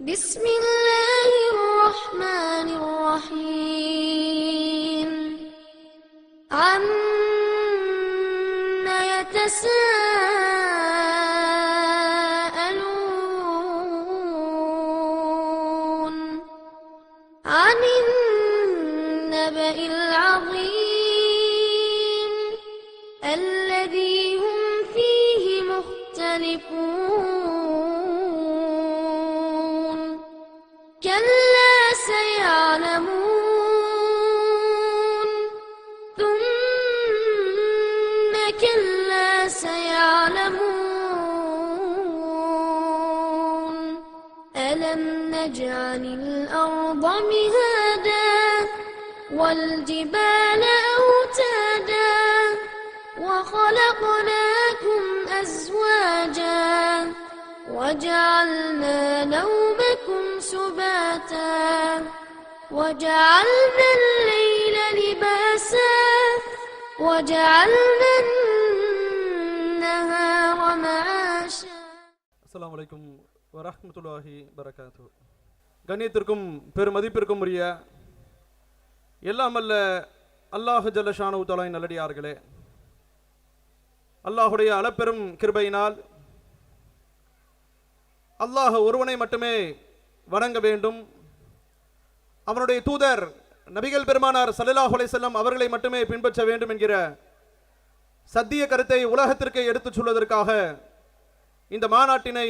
بسم الله الرحمن الرحيم عما يتساءلون عن النبأ العظيم الذي هم فيه مختلفون كلا سيعلمون ثم كلا سيعلمون ألم نجعل الأرض مهادا والجبال أوتادا وخلقناكم أزواجا وجعلنا نومكم سباتا وجعلنا الليل لباسا وجعلنا النهار معاشا. அஸ்ஸலாமு அலைக்கும் வரஹ்மத்துல்லாஹி வரகாத்துஹு. கண்ணியத்திற்கும் பெருமதிப்பிற்கும் உரிய எல்லாம் அல்ல அல்லாஹ் ஜல்ல ஷானஹு தஆலாவின் நல்லடியார்களே, அல்லாஹுடைய அளப்பெரும் கிருபையினால் அல்லாஹ் ஒருவனை மட்டுமே வணங்க வேண்டும், அவனுடைய தூதர் நபிகள் பெருமானார் ஸல்லல்லாஹு அலைஹி வஸல்லம் அவர்களை மட்டுமே பின்பற்ற வேண்டும் என்கிற சத்திய கருத்தை உலகத்திற்கு எடுத்துச் சொல்வதற்காக இந்த மாநாட்டினை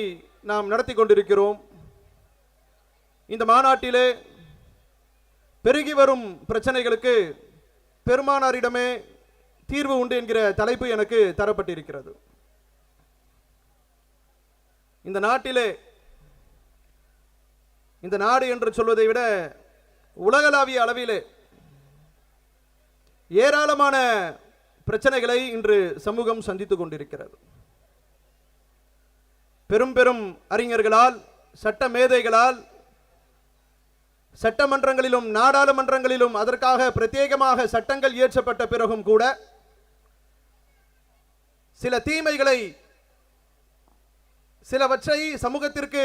நாம் நடத்தி கொண்டிருக்கிறோம். இந்த மாநாட்டிலே பெருகி வரும் பிரச்சனைகளுக்கு பெருமானாரிடமே தீர்வு உண்டு என்கிற தலைப்பு எனக்கு தரப்பட்டிருக்கிறது. இந்த நாட்டிலே, இந்த நாடு என்று சொல்வதை விட உலகளாவிய அளவிலே ஏராளமான பிரச்சனைகளை இன்று சமூகம் சந்தித்துக் கொண்டிருக்கிறது. பெரும் பெரும் அறிஞர்களால், சட்ட மேதைகளால், சட்டமன்றங்களிலும் நாடாளுமன்றங்களிலும் அதற்காக பிரத்யேகமாக சட்டங்கள் இயற்றப்பட்ட பிறகும் கூட சில தீமைகளை, சிலவற்றை சமூகத்திற்கு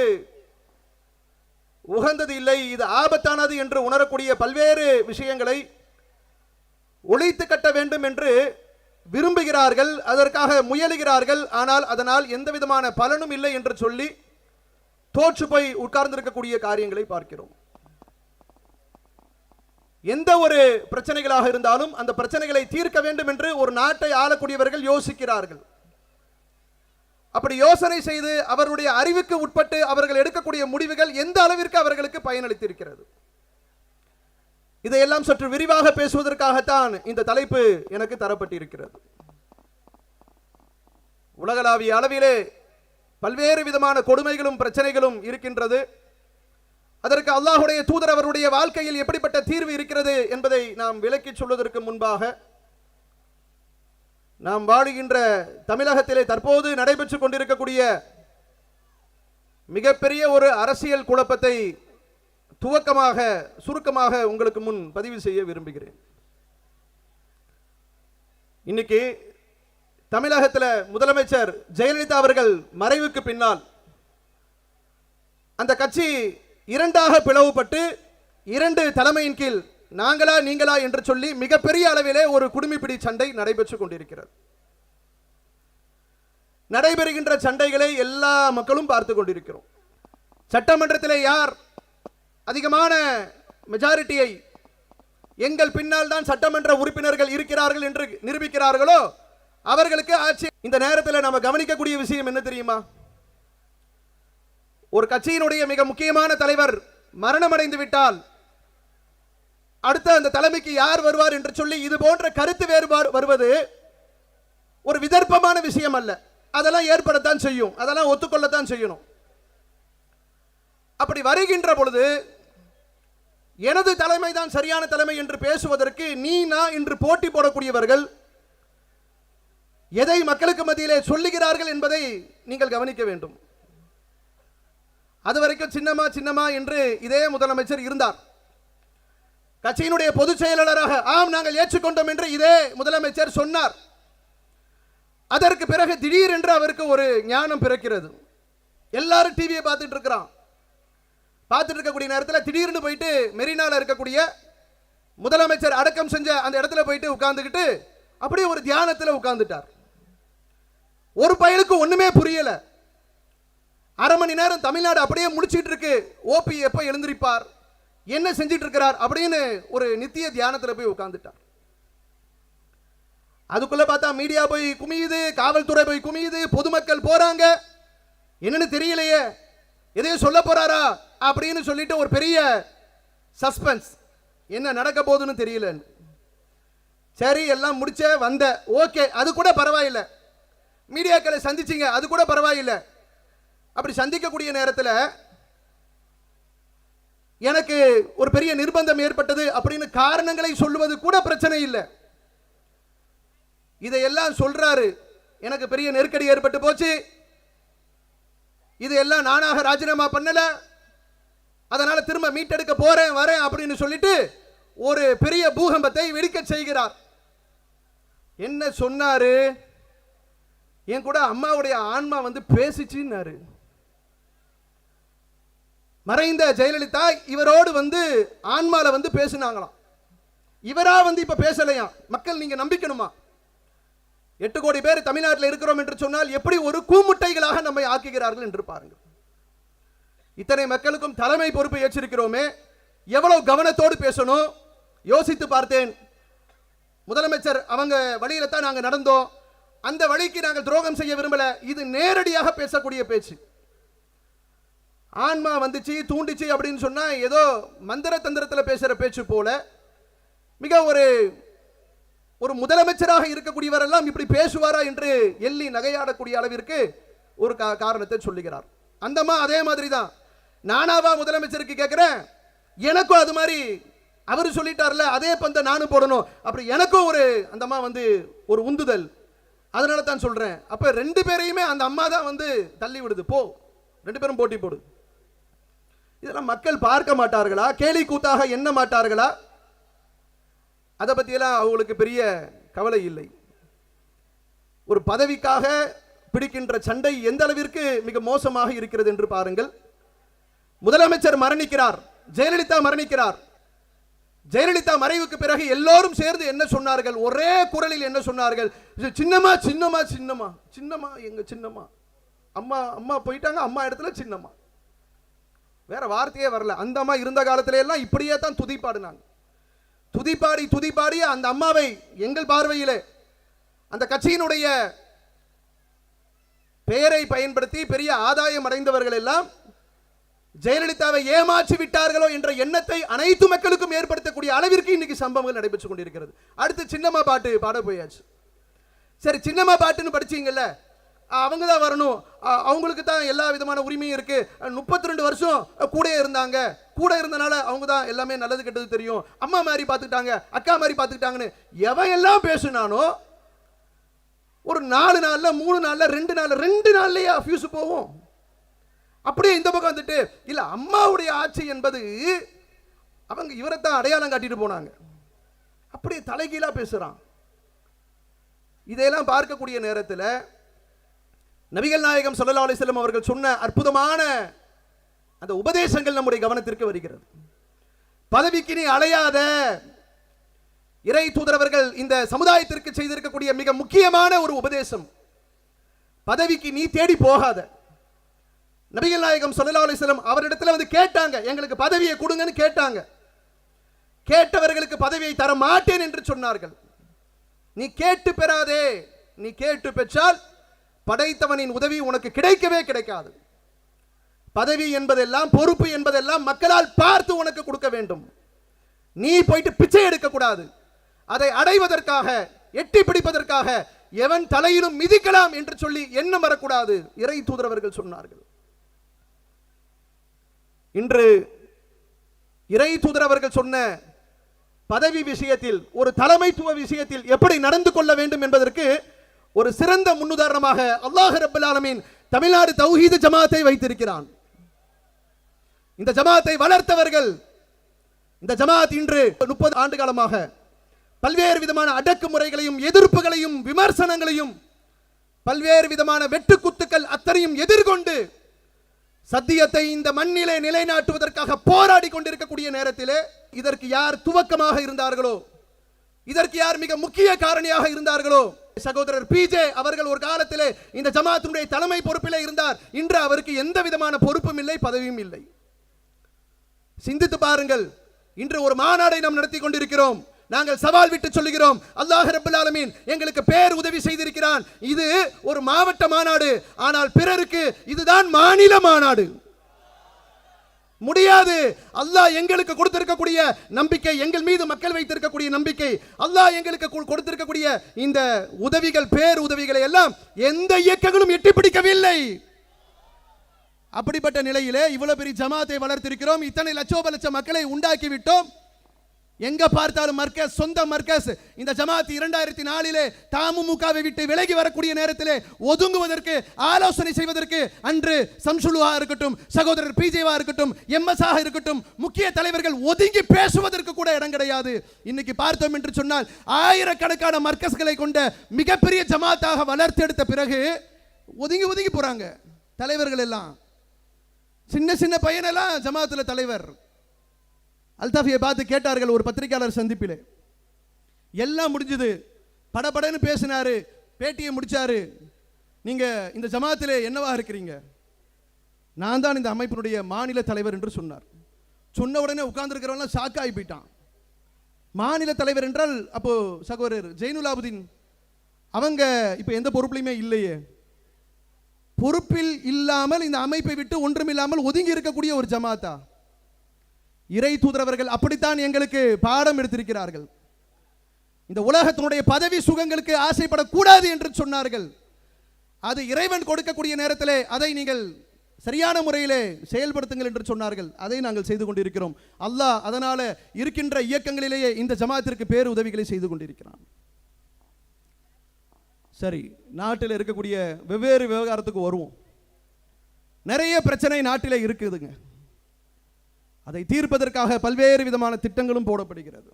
உகந்தது இல்லை, இது ஆபத்தானது என்று உணரக்கூடிய பல்வேறு விஷயங்களை ஒழித்து கட்ட வேண்டும் என்று விரும்புகிறார்கள், அதற்காக முயலுகிறார்கள். ஆனால் அதனால் எந்த விதமான பலனும் இல்லை என்று சொல்லி தோற்று போய் உட்கார்ந்திருக்கக்கூடிய காரியங்களை பார்க்கிறோம். எந்த ஒரு பிரச்சனைகளாக இருந்தாலும் அந்த பிரச்சனைகளை தீர்க்க வேண்டும் என்று ஒரு நாட்டை ஆளக்கூடியவர்கள் யோசிக்கிறார்கள். அப்படி யோசனை செய்து அவருடைய அறிவுக்கு உட்பட்டு அவர்கள் எடுக்கக்கூடிய முடிவுகள் எந்த அளவிற்கு அவர்களுக்கு பயனளித்திருக்கிறது, இதையெல்லாம் சற்று விரிவாக பேசுவதற்காகத்தான் இந்த தலைப்பு எனக்கு தரப்பட்டிருக்கிறது. உலகளாவிய அளவிலே பல்வேறு விதமான கொடுமைகளும் பிரச்சனைகளும் இருக்கின்றது. அதற்கு அல்லாஹுடைய தூதர் அவருடைய வாழ்க்கையில் எப்படிப்பட்ட தீர்வு இருக்கிறது என்பதை நாம் விளக்கி சொல்வதற்கு முன்பாக, நாம் வாழுகின்ற தமிழகத்திலே தற்போது நடைபெற்றுக் கொண்டிருக்கக்கூடிய மிகப்பெரிய ஒரு அரசியல் குழப்பத்தை துவக்கமாக சுருக்கமாக உங்களுக்கு முன் பதிவு செய்ய விரும்புகிறேன். இன்னைக்கு தமிழகத்தில் முதலமைச்சர் ஜெயலலிதா அவர்கள் மறைவுக்கு பின்னால் அந்த கட்சி இரண்டாக பிளவுபட்டு இரண்டு தலைமையின் கீழ் நாங்களா நீங்களா என்று சொல்லி மிகப்பெரிய அளவிலே ஒரு குடுமிப்பிடி சண்டை நடைபெற்றுக் கொண்டிருக்கிறது. நடைபெறுகின்ற சண்டைகளை எல்லா மக்களும் பார்த்து கொண்டிருக்கிறோம். சட்டமன்றத்திலே யார் அதிகமான மெஜாரிட்டியை எங்கள் பின்னால் தான் சட்டமன்ற உறுப்பினர்கள் இருக்கிறார்கள் என்று நிரூபிக்கிறார்களோ அவர்களுக்கு ஆட்சி. இந்த நேரத்தில் நாம் கவனிக்கக்கூடிய விஷயம் என்ன தெரியுமா? ஒரு கட்சியினுடைய மிக முக்கியமான தலைவர் மரணம் அடைந்து விட்டால் அடுத்த அந்த தலைமைக்கு யார் வருவார் என்று சொல்லி இது போன்ற கருத்து வேறுபாடு வருவது ஒரு விதர்ப்பமான விஷயம் அல்ல. அதெல்லாம் ஏற்படத்தான் செய்யும், அதெல்லாம் ஒத்துக்கொள்ளத்தான் செய்யணும். அப்படி வருகின்ற பொழுது எனது தலைமை தான் சரியான தலைமை என்று பேசுவதற்கு நீ நான் என்று போட்டி போடக்கூடியவர்கள் எதை மக்களுக்கு மத்தியிலே சொல்லுகிறார்கள் என்பதை நீங்கள் கவனிக்க வேண்டும். அதுவரைக்கும் சின்னமா என்று இதே முதலமைச்சர் இருந்தார். கட்சியினுடைய பொதுச் செயலாளராக ஆம் நாங்கள் ஏற்றுக்கொண்டோம் என்று இதே முதலமைச்சர் சொன்னார். அதற்கு பிறகு திடீரென்று அவருக்கு ஒரு ஞானம் பிறக்கிறது. எல்லாரும் டிவியை பார்த்துட்டு இருக்கிறான். பார்த்துட்டு இருக்கக்கூடிய நேரத்தில் திடீர்னு போயிட்டு மெரினால இருக்கக்கூடிய முதலமைச்சர் அடக்கம் செஞ்ச அந்த இடத்துல போயிட்டு உட்கார்ந்துக்கிட்டு அப்படியே ஒரு தியானத்தில் உட்கார்ந்துட்டார். ஒரு பயலுக்கு ஒண்ணுமே புரியல. அரை மணி நேரம் தமிழ்நாடு அப்படியே முடிச்சிட்டு இருக்கு. ஓபி எப்ப எழுந்திருப்பார், என்ன செஞ்சிட்டு இருக்கிறார் அப்படின்னு ஒரு நித்திய தியானத்தில் போய் உட்கார்ந்துட்டார். அதுக்குள்ள பார்த்தா மீடியா போய் குமியுது, காவல்துறை போய் குமியுது, பொதுமக்கள் போறாங்க. என்னன்னு தெரியலையே, எதையும் சொல்ல போறாரா அப்படின்னு சொல்லிட்டு ஒரு பெரிய சஸ்பென்ஸ், என்ன நடக்க போகுதுன்னு தெரியல. சரி எல்லாம் முடிச்ச வந்த, ஓகே அது கூட பரவாயில்லை. மீடியாக்களை சந்திச்சிங்க, அது கூட பரவாயில்லை. அப்படி சந்திக்கக்கூடிய நேரத்தில் எனக்கு ஒரு பெரிய நிர்பந்தம் ஏற்பட்டது அப்படின்னு காரணங்களை சொல்லுவது கூட பிரச்சனை இல்லை. இதையெல்லாம் சொல்றாரு, எனக்கு பெரிய நெருக்கடி ஏற்பட்டு போச்சு, இதெல்லாம் நானாக ராஜினாமா பண்ணல, அதனால திரும்ப மீட்டெடுக்க போறேன் வரேன் அப்படின்னு சொல்லிட்டு ஒரு பெரிய பூகம்பத்தை வெடிக்க செய்கிறார். என்ன சொன்னாரு, என் கூட அம்மாவுடைய ஆன்மா வந்து பேசிச்சுன்னாரு. மறைந்த ஜெயலலிதா இவரோடு வந்து ஆன்மால வந்து பேசினாங்களாம். இவரா வந்து இப்ப பேசலையா. மக்கள் நீங்க நம்பிக்கணுமா? 8 கோடி பேர் தமிழ்நாட்டில் இருக்கிறோம் என்று சொன்னால் எப்படி ஒரு கூமுட்டைகளாக நம்மை ஆக்குகிறார்கள் என்று பாருங்கள். இத்தனை மக்களுக்கும் தலைமை பொறுப்பு ஏற்றிருக்கிறோமே, எவ்வளவு கவனத்தோடு பேசணும் யோசித்து பார்த்தேன். முதலமைச்சர் அவங்க வழியில தான் நாங்கள் நடந்தோம், அந்த வழிக்கு நாங்கள் துரோகம் செய்ய விரும்பல. இது நேரடியாக பேசக்கூடிய பேச்சு. ஆன்மா வந்துச்சு தூண்டிச்சு அப்படின்னு சொன்னா ஏதோ மந்திர தந்திரத்தில் பேசுற பேச்சு போல, மிக ஒரு முதலமைச்சராக இருக்கக்கூடியவரெல்லாம் இப்படி பேசுவாரா என்று எள்ளி நகையாடக்கூடிய அளவிற்கு ஒரு காரணத்தை சொல்லுகிறார். அந்தமா அதே மாதிரி தான், நானாவா முதலமைச்சருக்கு கேட்கிறேன், எனக்கும் அது மாதிரி அவர் சொல்லிட்டார்ல அதே பந்த நானும் போடணும், அப்படி எனக்கும் ஒரு அந்தமா வந்து ஒரு உந்துதல். அதனால தான் சொல்றேன். அப்ப 2 பேரையுமே அந்த அம்மா தான் வந்து தள்ளி விடுது, போ 2 பேரும் போட்டி போடு. இதெல்லாம் மக்கள் பார்க்க மாட்டார்களா? கேலி கூத்தாக எண்ண மாட்டார்களா? அதை பற்றியெல்லாம் அவங்களுக்கு பெரிய கவலை இல்லை. ஒரு பதவிக்காக பிடிக்கின்ற சண்டை எந்த அளவிற்கு மிக மோசமாக இருக்கிறது என்று பாருங்கள். முதலமைச்சர் மரணிக்கிறார், ஜெயலலிதா மரணிக்கிறார். ஜெயலலிதா மறைவுக்கு பிறகு எல்லோரும் சேர்ந்து என்ன சொன்னார்கள்? ஒரே குரலில் என்ன சொன்னார்கள்? சின்னம்மா சின்னம்மா சின்னம்மா சின்னம்மா, எங்க சின்னம்மா, அம்மா அம்மா போயிட்டாங்க, அம்மா இடத்துல சின்னம்மா. வேற வார்த்தையே வரல. அந்த அம்மா இருந்த காலத்தில எல்லாம் இப்படியே தான் துதிப்பாடினாங்க. துதிப்பாடி துதிப்பாடி அந்த அம்மாவை எங்கள் பார்வையிலே அந்த கட்சியினுடைய பெயரை பயன்படுத்தி பெரிய ஆதாயம் அடைந்தவர்கள் எல்லாம் ஜெயலலிதாவை ஏமாற்றி விட்டார்களோ என்ற எண்ணத்தை அனைத்து மக்களுக்கும் ஏற்படுத்தக்கூடிய அளவிற்கு இன்னைக்கு சம்பவங்கள் நடைபெற்றுக் கொண்டிருக்கிறது. அடுத்து சின்னம்மா பாட்டு பாட போயாச்சு. சரி, சின்னம்மா பாட்டுன்னு படிச்சீங்கல்ல, அவங்க தான் வரணும், அவங்களுக்கு தான் எல்லா விதமான உரிமையும் இருக்கு. 32 வருஷம் கூட இருந்தாங்க, கூட இருந்தனால அவங்க தான் எல்லாமே நல்லது கெட்டது தெரியும், அம்மா மாதிரி பார்த்துக்கிட்டாங்க, அக்கா மாதிரி பார்த்துக்கிட்டாங்கன்னு எவன் எல்லாம் பேசுனானோ ஒரு 4 நாள்ல 3 நாள்ல 2 நாள்லயே ஃபியூஸ் போகும். அப்படியே இந்த பக்கம் வந்துட்டு இல்ல அம்மாவுடைய ஆட்சி என்பது அவங்க இவரைத்தான் அடையாளம் காட்டிட்டு போனாங்க, அப்படியே தலைகீழா பேசுறான். இதையெல்லாம் பார்க்கக்கூடிய நேரத்தில் நபிகள் நாயகம் ஸல்லல்லாஹு அலைஹி வஸல்லம் அவர்கள் சொன்ன அற்புதமான அந்த உபதேசங்கள் நம்முடைய கவனத்திற்கு வருகிறது. பதவிக்கு நீ அலையாத. இறை தூதரவர்கள் இந்த சமுதாயத்திற்கு செய்திருக்கக்கூடிய மிக முக்கியமான ஒரு உபதேசம், பதவிக்கு நீ தேடி போகாத. நபிகள் நாயகம் ஸல்லல்லாஹு அலைஹி வஸல்லம் அவரிடத்துல வந்து கேட்டாங்க, எங்களுக்கு பதவியை கொடுங்கன்னு கேட்டாங்க. கேட்டவர்களுக்கு பதவியை தர மாட்டேன் என்று சொன்னார்கள். நீ கேட்டு பெறாதே, நீ கேட்டு பெற்றால் படைத்தவனின் உதவி உனக்கு கிடைக்கவே கிடைக்காது. பதவி என்பதெல்லாம் பொறுப்பு என்பதெல்லாம் மக்களால் பார்த்து உனக்கு கொடுக்க வேண்டும். நீ போயிட்டு பிச்சை எடுக்க கூடாது. அதை அடைவதற்காக எட்டி பிடிப்பதற்காக எவன் தலையிலும் மிதிக்கலாம் என்று சொல்லி எண்ணம் வரக்கூடாது. இறை தூதரவர்கள் சொன்னார்கள். இன்று இறை தூதரவர்கள் சொன்ன பதவி விஷயத்தில், ஒரு தலைமைத்துவ விஷயத்தில் எப்படி நடந்து கொள்ள வேண்டும் என்பதற்கு ஒரு சிறந்த முன்னுதாரணமாக அல்லாஹ் ரப்பல் ஆலமீன் தமிழ்நாடு தௌஹீத் ஜமாத்தை வைத்திருக்கிறான். இந்த ஜமாத்தை வளர்த்தவர்கள், இந்த ஜமாத் இன்று 30 ஆண்டு காலமாக பல்வேறு விதமான அடக்குமுறைகளையும் எதிர்ப்புகளையும் விமர்சனங்களையும் பல்வேறு விதமான வெட்டுக்குத்துக்கள் அத்தனையும் எதிர்கொண்டு சத்தியத்தை இந்த மண்ணிலே நிலைநாட்டுவதற்காக போராடி கொண்டிருக்கக்கூடிய நேரத்திலே இதற்கு யார் துவக்கமாக இருந்தார்களோ, இதற்கு யார் மிக முக்கிய காரணியாக இருந்தார்களோ, சகோதரர் பிஜே அவர்கள் ஒரு காலத்திலே இந்த ஜமாத்தினுடைய தலைமை பொறுப்பிலே இருந்தார். இன்று அவருக்கு எந்த விதமான பொறுப்பும் இல்லை, பதவியும் இல்லை. சிந்தித்து பாருங்கள். இன்று ஒரு மாநாடை நாம் நடத்தி கொண்டிருக்கிறோம். நாங்கள் சவால் விட்டு சொல்லுகிறோம், அல்லாஹ் ரப்பல் ஆலமீன் எங்களுக்கு பேர் உதவி செய்திருக்கிறான். இது ஒரு மாவட்ட மாநாடு, ஆனால் பிறருக்கு இதுதான் மாநில மாநாடு. முடியாது. அல்லாஹ் எங்களுக்கு கொடுத்திருக்கக்கூடிய நம்பிக்கை, எங்கள் மீது மக்கள் வைத்திருக்கக்கூடிய நம்பிக்கை, அல்லாஹ் எங்களுக்கு கொடுத்திருக்கக்கூடிய இந்த உதவிகள், பேர் உதவிகளை எல்லாம் எந்த இயக்கங்களும் எட்டி பிடிக்கவில்லை. அப்படிப்பட்ட நிலையிலே இவ்வளவு பெரிய ஜமாத்தை வளர்த்திருக்கிறோம், இத்தனை லட்சோப மக்களை உண்டாக்கி விட்டோம். எங்க பார்த்தாலும் மர்கஸ், சொந்த மர்கஸ். இந்த ஜமாத் 2004 தமுமுகவை விட்டு விலகி வரக்கூடிய நேரத்திலே ஒதுங்குவதற்கு, ஆலோசனை செய்வதற்கு அன்று சம்சுலுவா இருக்கட்டும், சகோதரர் பிஜேவா இருக்கட்டும், எம்எஸ் ஆக இருக்கட்டும், முக்கிய தலைவர்கள் ஒதுங்கி பேசுவதற்கு கூட இடம் கிடையாது. இன்னைக்கு பார்த்தோம் என்று சொன்னால் ஆயிரக்கணக்கான மர்கஸ்களை கொண்ட மிகப்பெரிய ஜமாத்தாக வளர்த்தெடுத்த பிறகு ஒதுங்கி ஒதுங்கி போறாங்க தலைவர்கள் எல்லாம். சின்ன சின்ன பையனெல்லாம் ஜமாத்துல தலைவர். அல்தாஃபியை பார்த்து கேட்டார்கள் ஒரு பத்திரிகையாளர் சந்திப்பிலே. எல்லாம் முடிஞ்சது, படபடன்னு பேசினாரு, பேட்டியை முடிச்சாரு. நீங்க இந்த ஜமாத்திலே என்னவா இருக்கிறீங்க? நான் தான் இந்த அமைப்பினுடைய மாநில தலைவர் என்று சொன்னார். சொன்ன உடனே உட்கார்ந்துருக்கிறவங்க ஷாக் ஆகி போயிட்டான். மாநில தலைவர் என்றால் அப்போ சகோதரர் ஜெயினுலாபுதீன் அவங்க இப்ப எந்த பொறுப்புலையுமே இல்லையே. பொறுப்பில் இல்லாமல் இந்த அமைப்பை விட்டு ஒன்றுமில்லாமல் ஒதுங்கி இருக்கக்கூடிய ஒரு ஜமாத்தா? இறை தூதரவர்கள் அப்படித்தான் எங்களுக்கு பாடம் எடுத்திருக்கிறார்கள். இந்த உலகத்தினுடைய பதவி சுகங்களுக்கு ஆசைப்படக்கூடாது என்று சொன்னார்கள். அது இறைவன் கொடுக்கக்கூடிய நேரத்திலே அதை நீங்கள் சரியான முறையிலே செயல்படுத்துங்கள் என்று சொன்னார்கள். அதை நாங்கள் செய்து கொண்டிருக்கிறோம். அல்லாஹ் அதனால இருக்கின்ற இயக்கங்களிலேயே இந்த ஜமாத்திற்கு பேர் உதவிகளை செய்து கொண்டிருக்கிறான். சரி, நாட்டில் இருக்கக்கூடிய வெவ்வேறு விவகாரத்துக்கு வருவோம். நிறைய பிரச்சனை நாட்டிலே இருக்குதுங்க. அதை தீர்ப்பதற்காக பல்வேறு விதமான திட்டங்களும் போடப்படுகிறது.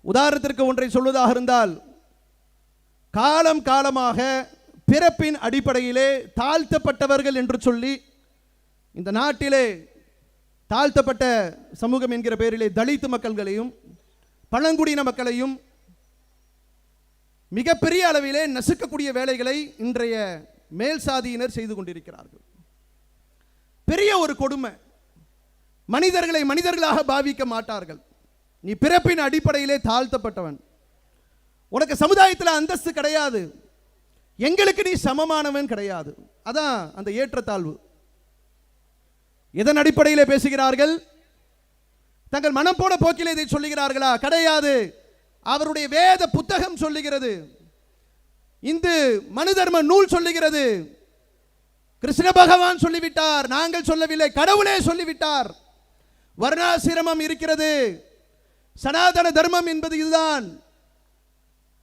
உதாரணத்திற்கு ஒன்றை சொல்வதாக இருந்தால், காலம் காலமாக பிறப்பின் அடிப்படையிலே தாழ்த்தப்பட்டவர்கள் என்று சொல்லி இந்த நாட்டிலே தாழ்த்தப்பட்ட சமூகம் என்கிற பெயரிலே தலித் மக்கள்களையும் பழங்குடியின மக்களையும் மிகப்பெரிய அளவிலே நசுக்கக்கூடிய வேலைகளை இன்றைய மேல் சாதியினர் செய்து கொண்டிருக்கிறார்கள். பெரிய ஒரு கொடுமை. மனிதர்களை மனிதர்களாக பாவிக்க மாட்டார்கள். நீ பிறப்பின் அடிப்படையிலே தாழ்த்தப்பட்டவன், உனக்கு சமுதாயத்தில் அந்தஸ்து கிடையாது, எங்களுக்கு நீ சமமானவன் கிடையாது. அதான் அந்த ஏற்றத்தாழ்வு. எதன் அடிப்படையிலே பேசுகிறார்கள்? தங்கள் மனம் போன போக்கிலே இதை சொல்லுகிறார்களா? கிடையாது. அவருடைய வேத புத்தகம் சொல்லுகிறது, இந்து மனு தர்ம நூல் சொல்லுகிறது, கிருஷ்ண பகவான் சொல்லிவிட்டார், நாங்கள் சொல்லவில்லை, கடவுளே சொல்லிவிட்டார். வர்ணாசிரமம் இருக்கிறது. சனாதன தர்மம் என்பது இதுதான்.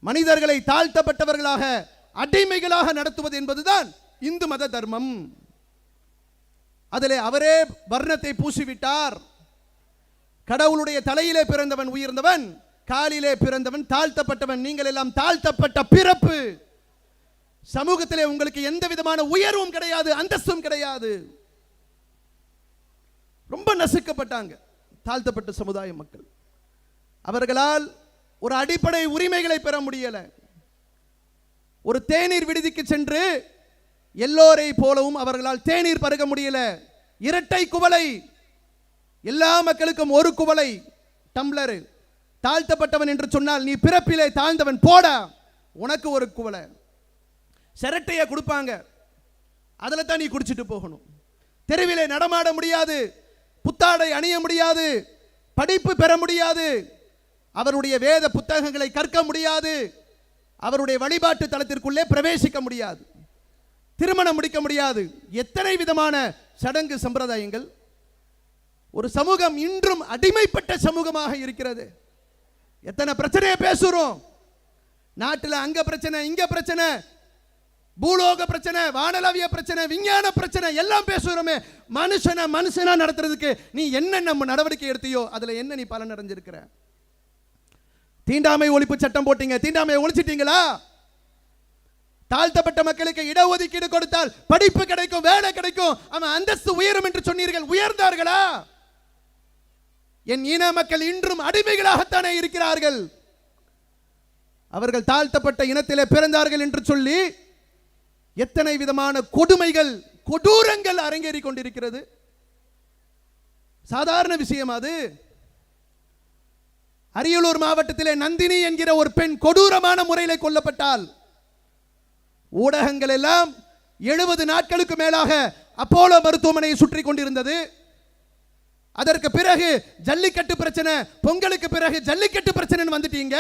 மனிதர்களை தாழ்த்தப்பட்டவர்களாக, அடிமைகளாக நடத்துவது என்பதுதான் இந்து மத தர்மம். அதிலே அவரே வர்ணத்தை பூசிவிட்டார். கடவுளுடைய தலையிலே பிறந்தவன் உயர்ந்தவன், காலிலே பிறந்தவன் தாழ்த்தப்பட்டவன். நீங்கள் எல்லாம் தாழ்த்தப்பட்ட பிறப்பு. சமூகத்திலே உங்களுக்கு எந்த விதமான உயர்வும் கிடையாது, அந்தஸ்தும் கிடையாது. ரொம்ப நசுக்கப்பட்டாங்க தாழ்த்தப்பட்ட சமுதாய மக்கள். அவர்களால் ஒரு அடிப்படை உரிமைகளை பெற முடியல. ஒரு தேநீர் விடுதிக்கு சென்று எல்லோரை போலவும் அவர்களால் தேநீர் பருக முடியல. இரட்டை குவளை, எல்லா மக்களுக்கும் ஒரு குவளை டம்ளர். தாழ்த்தப்பட்டவன் என்று சொன்னால் நீ பிறப்பிலே தாழ்ந்தவன், போடா, உனக்கு ஒரு குவளை. சிரட்டையை கொடுப்பாங்க, அதில் தான் நீ குடிச்சிட்டு போகணும். தெருவிலே நடமாட முடியாது, புத்தாடை அணிய முடியாது, படிப்பு பெற முடியாது, அவருடைய வேத புத்தகங்களை கற்க முடியாது, அவருடைய வழிபாட்டு தளத்திற்குள்ளே பிரவேசிக்க முடியாது, திருமணம் முடிக்க முடியாது. எத்தனை விதமான சடங்கு சம்பிரதாயங்கள். ஒரு சமூகம் இன்றும் அடிமைப்பட்ட சமூகமாக இருக்கிறது. எத்தனை பிரச்சனையை பேசுறோம் நாட்டில். அங்க பிரச்சனை, இங்க பிரச்சனை, பூலோக பிரச்சனை, வானளவிய பிரச்சனை, விஞ்ஞான பிரச்சனை எல்லாம் பேசுறோமே. மனுஷனா நடத்துறதுக்கு நீ என்ன நடவடிக்கை எடுத்தியோ அதுல என்ன நீ பலன் அடைஞ்சிருக்கிற? தீண்டாமை ஒழிப்பு சட்டம் போட்டீங்க, தீண்டாமையை ஒழிச்சிட்டீங்களா? தாழ்த்தப்பட்ட மக்களுக்கு இடஒதுக்கீடு கொடுத்தால் படிப்பு கிடைக்கும், வேலை கிடைக்கும், அவன் அந்தஸ்து உயரும் என்று சொன்னீர்கள். உயர்ந்தார்களா? என் இன மக்கள் இன்றும் அடிமைகளாகத்தானே இருக்கிறார்கள். அவர்கள் தாழ்த்தப்பட்ட இனத்திலே பிறந்தார்கள் என்று சொல்லி எத்தனை விதமான கொடுமைகள், கொடூரங்கள் அரங்கேறி கொண்டிருக்கிறது. சாதாரண விஷயம் அது. அரியலூர் மாவட்டத்திலே நந்தினி என்கிற ஒரு பெண் கொடூரமான முறையில் கொல்லப்பட்டால் ஊடகங்கள் எல்லாம் 70 நாட்களுக்கு மேலாக அப்போலோ மருத்துவமனையை சுற்றி கொண்டிருந்தது. அதற்கு பிறகு ஜல்லிக்கட்டு பிரச்சனை, பொங்கலுக்கு பிறகு ஜல்லிக்கட்டு பிரச்சனை வந்துட்டீங்க.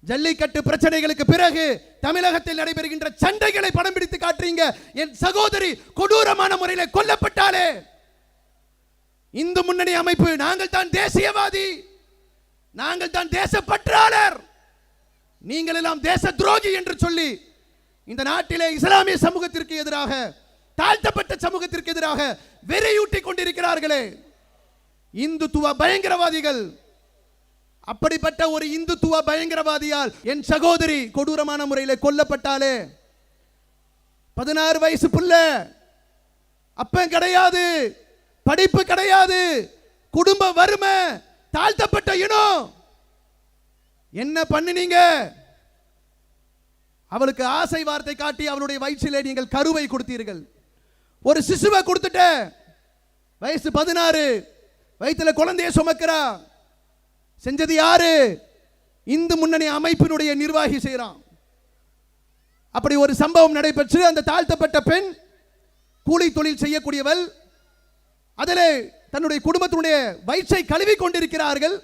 ஜல்லிக்கட்டு பிரச்சனைகளுக்கு பிறகு தமிழகத்தில் நடைபெறுகின்ற சண்டைகளை படம் பிடித்து காட்டுறீங்க. என் சகோதரி கொடூரமான முறையில் கொல்லப்பட்டாலே இந்து முன்னணி அமைப்பு நாங்கள் தான் தேசியவாதி, நாங்கள் தான் தேசப்பற்றாளர், நீங்கள் எல்லாம் தேச துரோகி என்று சொல்லி இந்த நாட்டிலே இஸ்லாமிய சமூகத்திற்கு எதிராக, தாழ்த்தப்பட்ட சமூகத்திற்கு எதிராக வெறியூட்டி கொண்டிருக்கிறார்களே இந்துத்துவ பயங்கரவாதிகள். அப்படிப்பட்ட ஒரு இந்துத்துவ பயங்கரவாதியால் என் சகோதரி கொடூரமான முறையில் கொல்லப்பட்டாலே 16 வயசு புள்ள, அப்பன் கிடையாது, படிப்பு கிடையாது, குடும்ப வறுமை, தாழ்த்தப்பட்ட இனம். என்ன பண்ணினீங்க? அவளுக்கு ஆசை வார்த்தை காட்டி அவளுடைய வயிற்றிலே நீங்கள் கருவை கொடுத்தீர்கள். ஒரு சிசுவை கொடுத்துட்ட, வயசு 16, வயிற்றுல குழந்தையை சுமக்கிறா. செஞ்சது யாரு? இந்து முன்னணி அமைப்பினுடைய நிர்வாகி செய்யறான். அப்படி ஒரு சம்பவம் நடைபெற்று அந்த தாழ்த்தப்பட்ட பெண் கூலி தொழில் செய்யக்கூடியவள், அதிலே தன்னுடைய குடும்பத்தினுடைய வயிற்றை கழுவி கொண்டிருக்கிறார்கள்.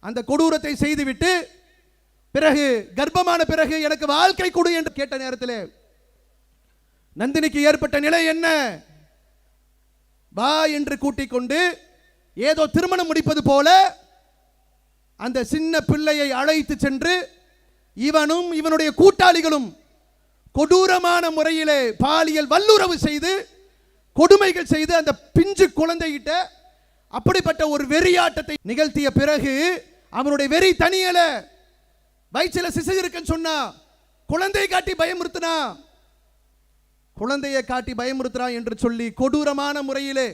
அந்த கொடூரத்தை செய்துவிட்டு பிறகு கர்ப்பமான பிறகு எனக்கு வாழ்க்கை கொடு என்று கேட்ட நேரத்தில் நந்தினிக்கு ஏற்பட்ட நிலை என்ன? வா என்று கூட்டிக் கொண்டு ஏதோ திருமணம் முடிப்பது போல அந்த சின்ன பிள்ளையை அழைத்து சென்று இவனும் இவனுடைய கூட்டாளிகளும் கொடூரமான முறையிலே பாலியல் வல்லுறவு செய்து கொடுமைகள் செய்து அந்த பிஞ்சு குழந்தைகிட்ட அப்படிப்பட்ட ஒரு வெறியாட்டத்தை நிகழ்த்திய பிறகு அவனுடைய வெறி தனியல. வயிற்றில சிசு இருக்குன்னு சொன்னா குழந்தையை காட்டி பயமுறுத்தினா, குழந்தையை காட்டி பயமுறுத்துறா என்று சொல்லி கொடூரமான முறையிலே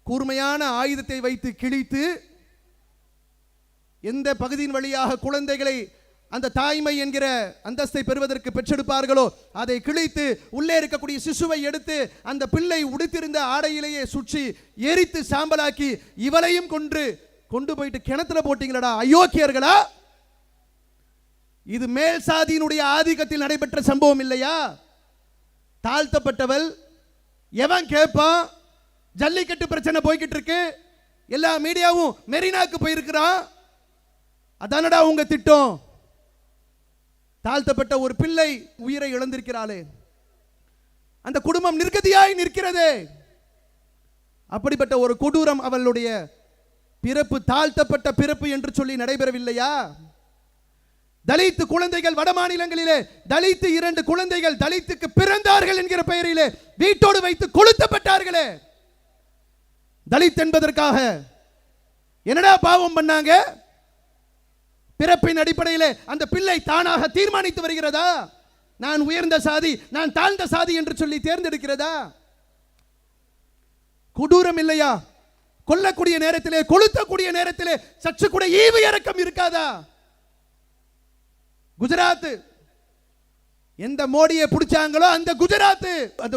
கூர்மையான ஆயுதத்தை வைத்து கிழித்து எந்த பகுதியின் வழியாக குழந்தைகளை அந்த தாய்மை என்கிற அந்தஸ்தை பெறுவதற்கு பெற்றெடுப்பார்களோ அதை கிழித்து உள்ளே இருக்கக்கூடிய சிசுவை எடுத்து அந்த பிள்ளை உடுத்திருந்த ஆடையிலேயே சுற்றி எரித்து சாம்பலாக்கி இவளையும் கொண்டு போயிட்டு கிணத்துல போட்டீங்களடா அயோக்கியர்களா. இது மேல் சாதியினுடைய ஆதிக்கத்தில் நடைபெற்ற சம்பவம் இல்லையா? தாழ்த்தப்பட்டவள் எவன் கேட்பான்? ஜல்லிக்கட்டு பிரச்சனை போய்கிட்டு இருக்கு, எல்லா மீடியாவும் மெரினாக்கு போயிருக்கிறான், அதானடா உங்க திட்டம். தாழ்த்தப்பட்ட ஒரு பிள்ளை உயிரை இழந்திருக்கிறாளே, அந்த குடும்பம் நிர்கதியாய் நிற்கிறதே. அப்படிப்பட்ட ஒரு கொடூரம் அவளுடைய பிறப்பு தாழ்த்தப்பட்ட பிறப்பு என்று சொல்லி நடைபெறவில்லையா? தலித்து குழந்தைகள் வட மாநிலங்களிலே தலித்து 2 குழந்தைகள் தலித்துக்கு பிறந்தார்கள் என்கிற பெயரிலே வீட்டோடு வைத்து கொளுத்தப்பட்டார்களே. தலித் என்பதற்காக என்னடா பாவம் பண்ணாங்க? பிறப்பின் அடிப்படையிலே அந்த பிள்ளை தானாக தீர்மானித்து வருகிறதா? நான் உயர்ந்த சாதி, நான் தாழ்ந்த சாதி என்று சொல்லி தேர்ந்தெடுக்கிறதா? கொடூரம் இல்லையா? கொல்லக்கூடிய நேரத்திலே, கொளுத்தக்கூடிய நேரத்திலே சற்று கூட ஈவு இரக்கம் இருக்காதா? குஜராத் எந்த மோடியை பிடிச்சாங்களோ அந்த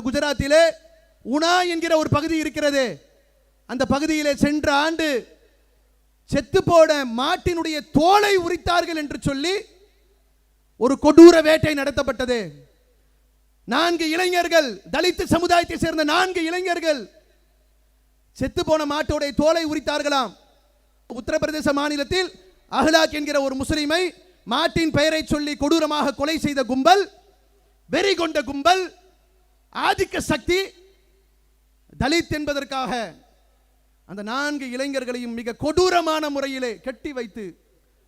குஜராத்திலே உனா என்கிற ஒரு பகுதி இருக்கிறது. அந்த பகுதியிலே சென்ற ஆண்டு செத்து போன மாட்டினுடைய தோலை உரித்தார்கள் என்று சொல்லி ஒரு கொடூர வேட்டை நடத்தப்பட்டது. 4 இளைஞர்கள், தலித் சமுதாயத்தை சேர்ந்த 4 இளைஞர்கள் செத்து போன மாட்டோடைய தோலை உரித்தார்களாம். உத்தரப்பிரதேச மாநிலத்தில் அஹ்லாக் என்கிற ஒரு முஸ்லிமை மாட்டின் பெயரை சொல்லி கொடூரமாக கொலை செய்த கும்பல், வெறி கொண்ட கும்பல், ஆதிக்க சக்தி தலித் என்பதற்காக அந்த 4 இளைஞர்களையும் மிக கொடூரமான முறையிலே கட்டி வைத்து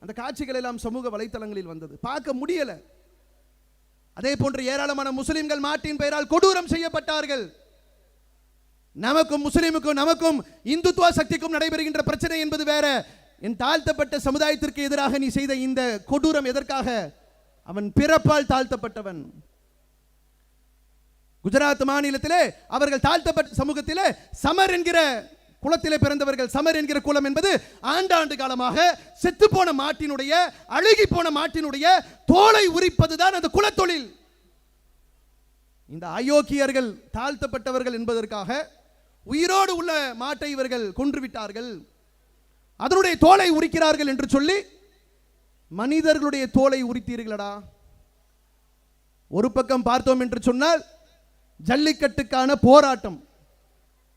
அந்த காட்சிகள் எல்லாம் சமூக வலைத்தளங்களில் வந்தது, பார்க்க முடியல. அதே போன்று ஏராளமான முஸ்லிம்கள் மாட்டின் பெயரால் கொடூரம் செய்யப்பட்டார்கள். நமக்கும் முஸ்லிமுக்கும் நமக்கும் இந்துத்துவ சக்திக்கும் நடைபெறுகின்ற பிரச்சனை என்பது வேற. என் தாழ்த்தப்பட்ட சமுதாயத்திற்கு எதிராக நீ செய்த இந்த கொடூரம் எதற்காக? அவன் பிறப்பால் தாழ்த்தப்பட்டவன். குஜராத் மாநிலத்திலே அவர்கள் தாழ்த்தப்பட்ட சமூகத்திலே சமர் என்கிற குலத்திலே பிறந்தவர்கள். சமர் என்கிற குலம் என்பது ஆண்டாண்டு காலமாக செத்து போன மாட்டினுடைய, அழுகி போன மாட்டினுடைய தோலை உரிப்பதுதான் அந்த குலத்தொழில். இந்த அயோக்கியர்கள் தாழ்த்தப்பட்டவர்கள் என்பதற்காக உயிரோடு உள்ள மாட்டை இவர்கள் கொன்றுவிட்டார்கள், அதனுடைய தோலை உரிக்கிறார்கள் என்று சொல்லி மனிதர்களுடைய தோலை உரித்தீர்களடா. ஒரு பக்கம் பார்த்தோம் என்று சொன்னால் ஜல்லிக்கட்டுக்கான போராட்டம்.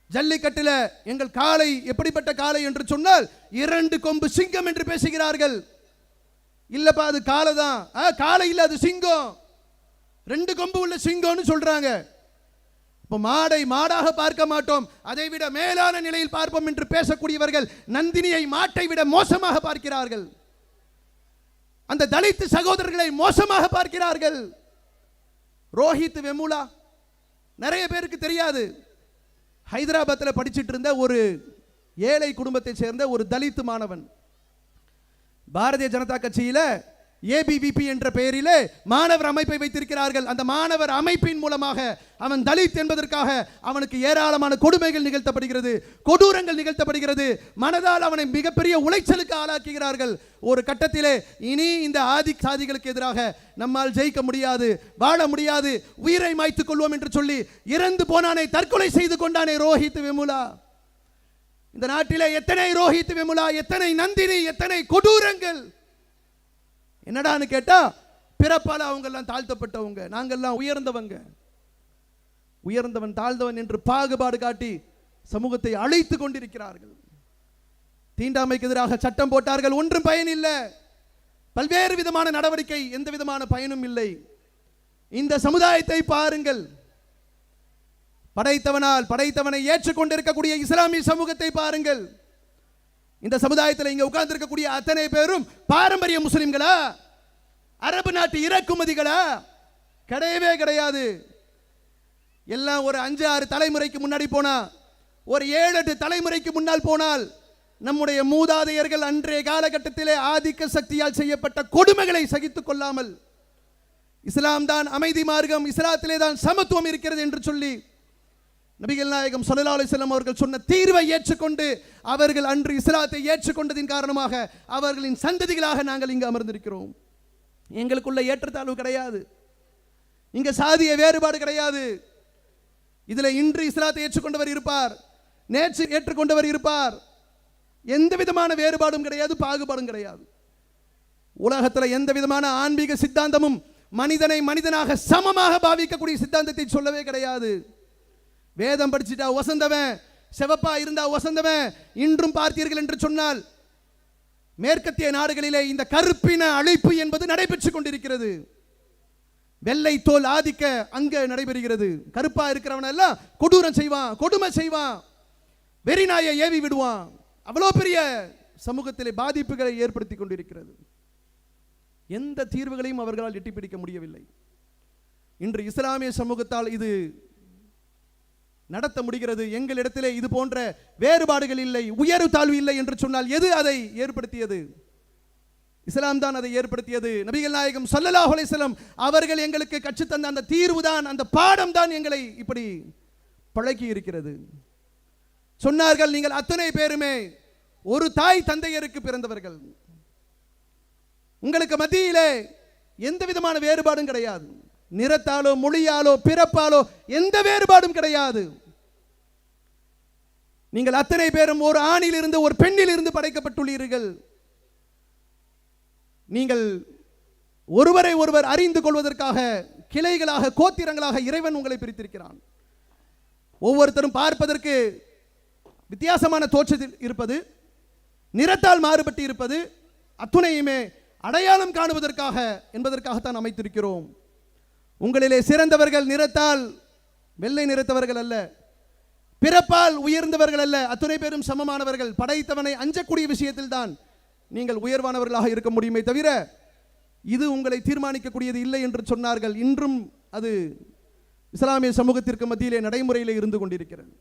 ஜல்லிக்கட்டில் எங்கள் காளை எப்படிப்பட்ட காளை என்று சொன்னால் 2 கொம்பு சிங்கம் என்று பேசுகிறார்கள். இல்லப்பா அது காளை தான், காளை இல்ல அது சிங்கம், 2 கொம்பு உள்ள சிங்கம்னு சொல்றாங்க. இப்ப மாடை மாடாக பார்க்க மாட்டோம், அதை விட மேலான நிலையில் பார்ப்போம் என்று பேசக்கூடியவர்கள் நந்தினியை மாட்டை விட மோசமாக பார்க்கிறார்கள். அந்த தலித் சகோதரர்களை மோசமாக பார்க்கிறார்கள். ரோஹித் வெமுலா நிறைய பேருக்கு தெரியாது. ஹைதராபாத்தில் படிச்சிட்டு இருந்த ஒரு ஏழை குடும்பத்தை சேர்ந்த ஒரு தலித் மாணவன். பாரதிய ஜனதா கட்சியில் ஏபிவிபி என்ற பெயரிலே மாணவர் அமைப்பை வைத்திருக்கிறார்கள். அந்த மாணவர் அமைப்பின் மூலமாக அவன் தலித் என்பதற்காக அவனுக்கு ஏராளமான கொடுமைகள் நிகழ்த்தப்படுகிறது, கொடூரங்கள் நிகழ்த்தப்படுகிறது. மனதால் அவனை மிகப்பெரிய உளைச்சலுக்கு ஆளாக்குகிறார்கள். ஒரு கட்டத்திலே இனி இந்த ஆதி சாதிகளுக்கு எதிராக நம்மால் ஜெயிக்க முடியாது, வாழ முடியாது, உயிரை மாய்த்துக் கொள்வோம் என்று சொல்லி இறந்து போனானே, தற்கொலை செய்து கொண்டானே ரோஹித் வெமுலா. இந்த நாட்டிலே எத்தனை ரோஹித் வெமுலா, எத்தனை நந்தினி, எத்தனை கொடூரங்கள். என்னடான்னு கேட்டா பிறப்பால அவங்க எல்லாம் தாழ்த்தப்பட்டவங்க, நாங்கெல்லாம் உயர்ந்தவங்க. உயர்ந்தவன் தாழ்ந்தவன் என்று பாகுபாடு காட்டி சமூகத்தை அழைத்து கொண்டிருக்கிறார்கள். தீண்டாமைக்கு எதிராக சட்டம் போட்டார்கள், ஒன்றும் பயன் இல்லை. பல்வேறு விதமான நடவடிக்கை, எந்த விதமான பயனும் இல்லை. இந்த சமுதாயத்தை பாருங்கள். படைத்தவனை ஏற்றுக்கொண்டிருக்கக்கூடிய இஸ்லாமிய சமூகத்தை பாருங்கள். இந்த சமுதாயத்தில் இங்க உட்கார்ந்து இருக்கக்கூடிய அத்தனை பேரும் பாரம்பரிய முஸ்லிம்களா, அரபு நாட்டு இறக்குமதிகளா? கிடையவே கிடையாது. எல்லாம் ஒரு 5-6 தலைமுறைக்கு முன்னாடி போனா, ஒரு 7-8 தலைமுறைக்கு முன்னால் போனால் நம்முடைய மூதாதையர்கள் அன்றைய காலகட்டத்திலே ஆதிக்க சக்தியால் செய்யப்பட்ட கொடுமைகளை சகித்துக் கொள்ளாமல் இஸ்லாம் தான் அமைதி மார்க்கம், இஸ்லாத்திலே தான் சமத்துவம் இருக்கிறது என்று சொல்லி நபிகள் நாயகம் ஸல்லல்லாஹு அலைஹி வஸல்லம் அவர்கள் சொன்ன தீர்வை ஏற்றுக்கொண்டு அவர்கள் அன்று இஸ்லாத்தை ஏற்றுக்கொண்டதின் காரணமாக அவர்களின் சந்ததிகளாக நாங்கள் இங்கு அமர்ந்திருக்கிறோம். எங்களுக்குள்ள ஏற்றத்தாழ்வு கிடையாது, இங்க சாதிய வேறுபாடு கிடையாது. இதுல இன்று இஸ்லாத்தை ஏற்றுக்கொண்டவர் இருப்பார், நேற்று ஏற்றுக்கொண்டவர் இருப்பார். எந்த விதமான வேறுபாடும் கிடையாது, பாகுபாடும் கிடையாது. உலகத்தில் எந்த விதமான ஆன்மீக சித்தாந்தமும் மனிதனை மனிதனாக சமமாக பாவிக்கக்கூடிய சித்தாந்தத்தை சொல்லவே கிடையாது. வேதம் படிச்சுட்டா வசந்தவன், செவப்பா இருந்தா வசந்தவன். இன்றும் பார்த்தீர்கள் என்று சொன்னால் மேற்கத்திய நாடுகளிலே இந்த கருப்பின அழிப்பு என்பது நடைபெற்றுக் கொண்டிருக்கிறது. வெள்ளை தோல் ஆதிக்க அங்க நடைபெறுகிறது. கருப்பா இருக்கிறவன் எல்லாம் கொடூரம் செய்வான், கொடுமை செய்வான், வெறிநாயை ஏவி விடுவான். அவ்வளோ பெரிய சமூகத்திலே பாதிப்புகளை ஏற்படுத்தி கொண்டிருக்கிறது. எந்த தீர்வுகளையும் அவர்களால் எட்டி பிடிக்க முடியவில்லை. இன்று இஸ்லாமிய சமூகத்தால் இது நடத்த முடிகிறது. எங்களிடத்திலே இது போன்ற வேறுபாடுகள் இல்லை, உயர்வு தாழ்வு இல்லை என்று சொன்னால் எது அதை ஏற்படுத்தியது? இஸ்லாம் தான் அதை ஏற்படுத்தியது. நபிகள் நாயகம் ஸல்லல்லாஹு அலைஹி வஸல்லம் அவர்கள் எங்களுக்கு கற்றுத் தந்த அந்த தீர்வு தான், அந்த பாடம் தான் எங்களை இப்படி பழக்கி இருக்கிறது. சொன்னார்கள், நீங்கள் அத்தனை பேருமே ஒரு தாய் தந்தையருக்கு பிறந்தவர்கள், உங்களுக்கு மத்தியிலே எந்த விதமான வேறுபாடும் கிடையாது. நிறத்தாலோ மொழியாலோ பிறப்பாலோ எந்த வேறுபாடும் கிடையாது. நீங்கள் அத்தனை பேரும் ஒரு ஆணில் இருந்து ஒரு பெண்ணில் இருந்து படைக்கப்பட்டுள்ளீர்கள். நீங்கள் ஒருவரை ஒருவர் அறிந்து கொள்வதற்காக கிளைகளாக, கோத்திரங்களாக இறைவன் உங்களை பிரித்திருக்கிறான். ஒவ்வொருத்தரும் பார்ப்பதற்கு வித்தியாசமான தோற்றத்தில் இருப்பது, நிறத்தால் மாறுபட்டு இருப்பது, அத்துணையுமே அடையாளம் காணுவதற்காக என்பதற்காகத்தான் அமைத்திருக்கிறோம். உங்களிலே சிறந்தவர்கள் நிறத்தால் வெள்ளை நிறத்தவர்கள் அல்ல, பிறப்பால் உயர்ந்தவர்கள் அல்ல, அத்துணை பேரும் சமமானவர்கள். படைத்தவனை அஞ்சக்கூடிய விஷயத்தில் தான் நீங்கள் உயர்வானவர்களாக இருக்க முடியுமே தவிர இது உங்களை தீர்மானிக்கக்கூடியது இல்லை என்று சொன்னார்கள். இன்றும் அது இஸ்லாமிய சமூகத்திற்கு மத்தியிலே நடைமுறையில் இருந்து கொண்டிருக்கிறது.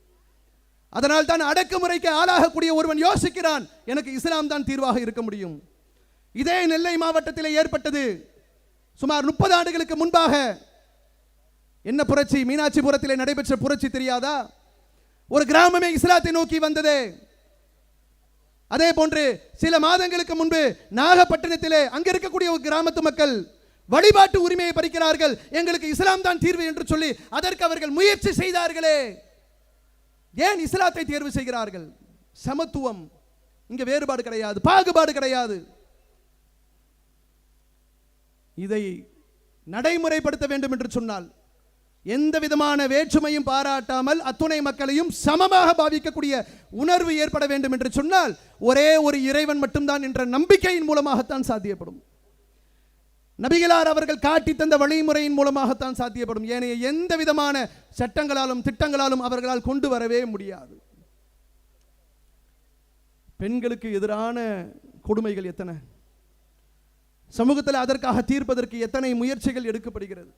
அதனால் தான் அடக்குமுறைக்கு ஆளாகக்கூடிய ஒருவன் யோசிக்கிறான், எனக்கு இஸ்லாம் தான் தீர்வாக இருக்க முடியும். இதே நெல்லை மாவட்டத்தில் ஏற்பட்டது. சுமார் 30 ஆண்டுகளுக்கு முன்பாக என்ன புரட்சி? மீனாட்சிபுரத்திலே நடைபெற்ற புரட்சி தெரியாதா? ஒரு கிராமமே இஸ்லாத்தை நோக்கி வந்தது. அதே போன்று சில மாதங்களுக்கு முன்பு நாகப்பட்டினத்திலே அங்க இருக்கக்கூடிய ஒரு கிராமத்து மக்கள் வழிபாட்டு உரிமையை பறிக்கிறார்கள். எங்களுக்கு இஸ்லாம் தான் தீர்வு என்று சொல்லி அதற்கு அவர்கள் முயற்சி செய்தார்களே. ஏன் இஸ்லாத்தை தேர்வு செய்கிறார்கள்? சமத்துவம், இங்க வேறுபாடு கிடையாது, பாகுபாடு கிடையாது. இதை நடைமுறைப்படுத்த வேண்டும் என்று சொன்னால் எந்த விதமான வேற்றுமையும் பாராட்டாமல் அத்துணை மக்களையும் சமமாக பாவிக்கக்கூடிய உணர்வு ஏற்பட வேண்டும் என்று சொன்னால் ஒரே ஒரு இறைவன் மட்டும்தான் என்ற நம்பிக்கையின் மூலமாகத்தான் சாத்தியப்படும். நபிகளார் அவர்கள் காட்டி தந்த வழிமுறையின் மூலமாகத்தான் சாத்தியப்படும். ஏனைய எந்த விதமான சட்டங்களாலும் திட்டங்களாலும் அவர்களால் கொண்டு வரவே முடியாது. பெண்களுக்கு எதிரான கொடுமைகள் எத்தனை, சமூகத்தில் அதற்காக தீர்ப்பதற்கு எத்தனை முயற்சிகள் எடுக்கப்படுகிறது.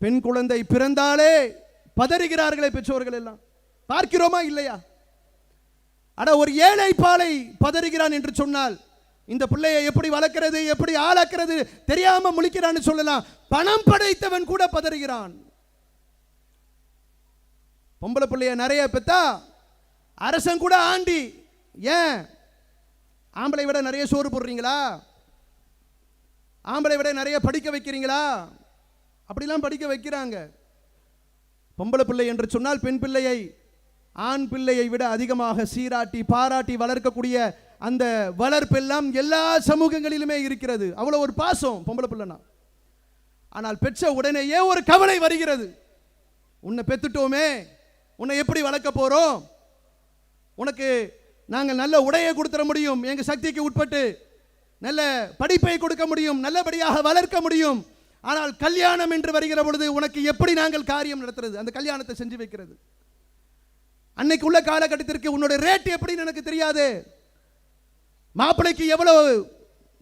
பெண் குழந்தை பிறந்தாலே பதறுகிறார்களே பெற்றோர்கள் எல்லாம், பார்க்கிறோமா இல்லையா? அட ஒரு ஏழை பாலை பதறுகிறான் என்று சொன்னால் இந்த பிள்ளையை எப்படி வளர்க்கிறது, எப்படி ஆளாக்குறது தெரியாம முழிக்கிறான்னு சொல்லலாம். பணம் படைத்தவன் கூட பதறுகிறான். பொம்பளை பிள்ளைய நிறைய பெத்தா அரசன் கூட ஆண்டி. ஏன்? ஆம்பளை விட நிறைய சோறு போடுறீங்களா? ஆம்பளை விட நிறைய படிக்க வைக்கிறீங்களா? அப்படிலாம் படிக்க வைக்கிறாங்க. பொம்பளை பிள்ளை என்று சொன்னால் பெண் பிள்ளையை ஆண் பிள்ளையை விட அதிகமாக சீராட்டி பாராட்டி வளர்க்கக்கூடிய அந்த வளர்ப்பெல்லாம் எல்லா சமூகங்களிலுமே இருக்கிறது. அவ்வளோ ஒரு பாசம் பொம்பளை பிள்ளைனா. ஆனால் பெற்ற உடனேயே ஒரு கவலை வருகிறது. உன்னை பெத்துட்டோமே, உன்னை எப்படி வளர்க்க போறோம்? உனக்கு நாங்கள் நல்ல உடையை கொடுத்துட முடியும், எங்கள் சக்திக்கு உட்பட்டு நல்ல படிப்பை கொடுக்க முடியும், நல்லபடியாக வளர்க்க முடியும். ஆனால் கல்யாணம் என்று வருகிற பொழுது உனக்கு எப்படி நாங்கள் காரியம் நடத்துறது, அந்த கல்யாணத்தை செஞ்சு வைக்கிறது? அன்னைக்கு உள்ள காலகட்டத்திற்கு உன்னுடைய ரேட் எப்படின்னு எனக்கு தெரியாது. மாப்பிளைக்கு எவ்வளவு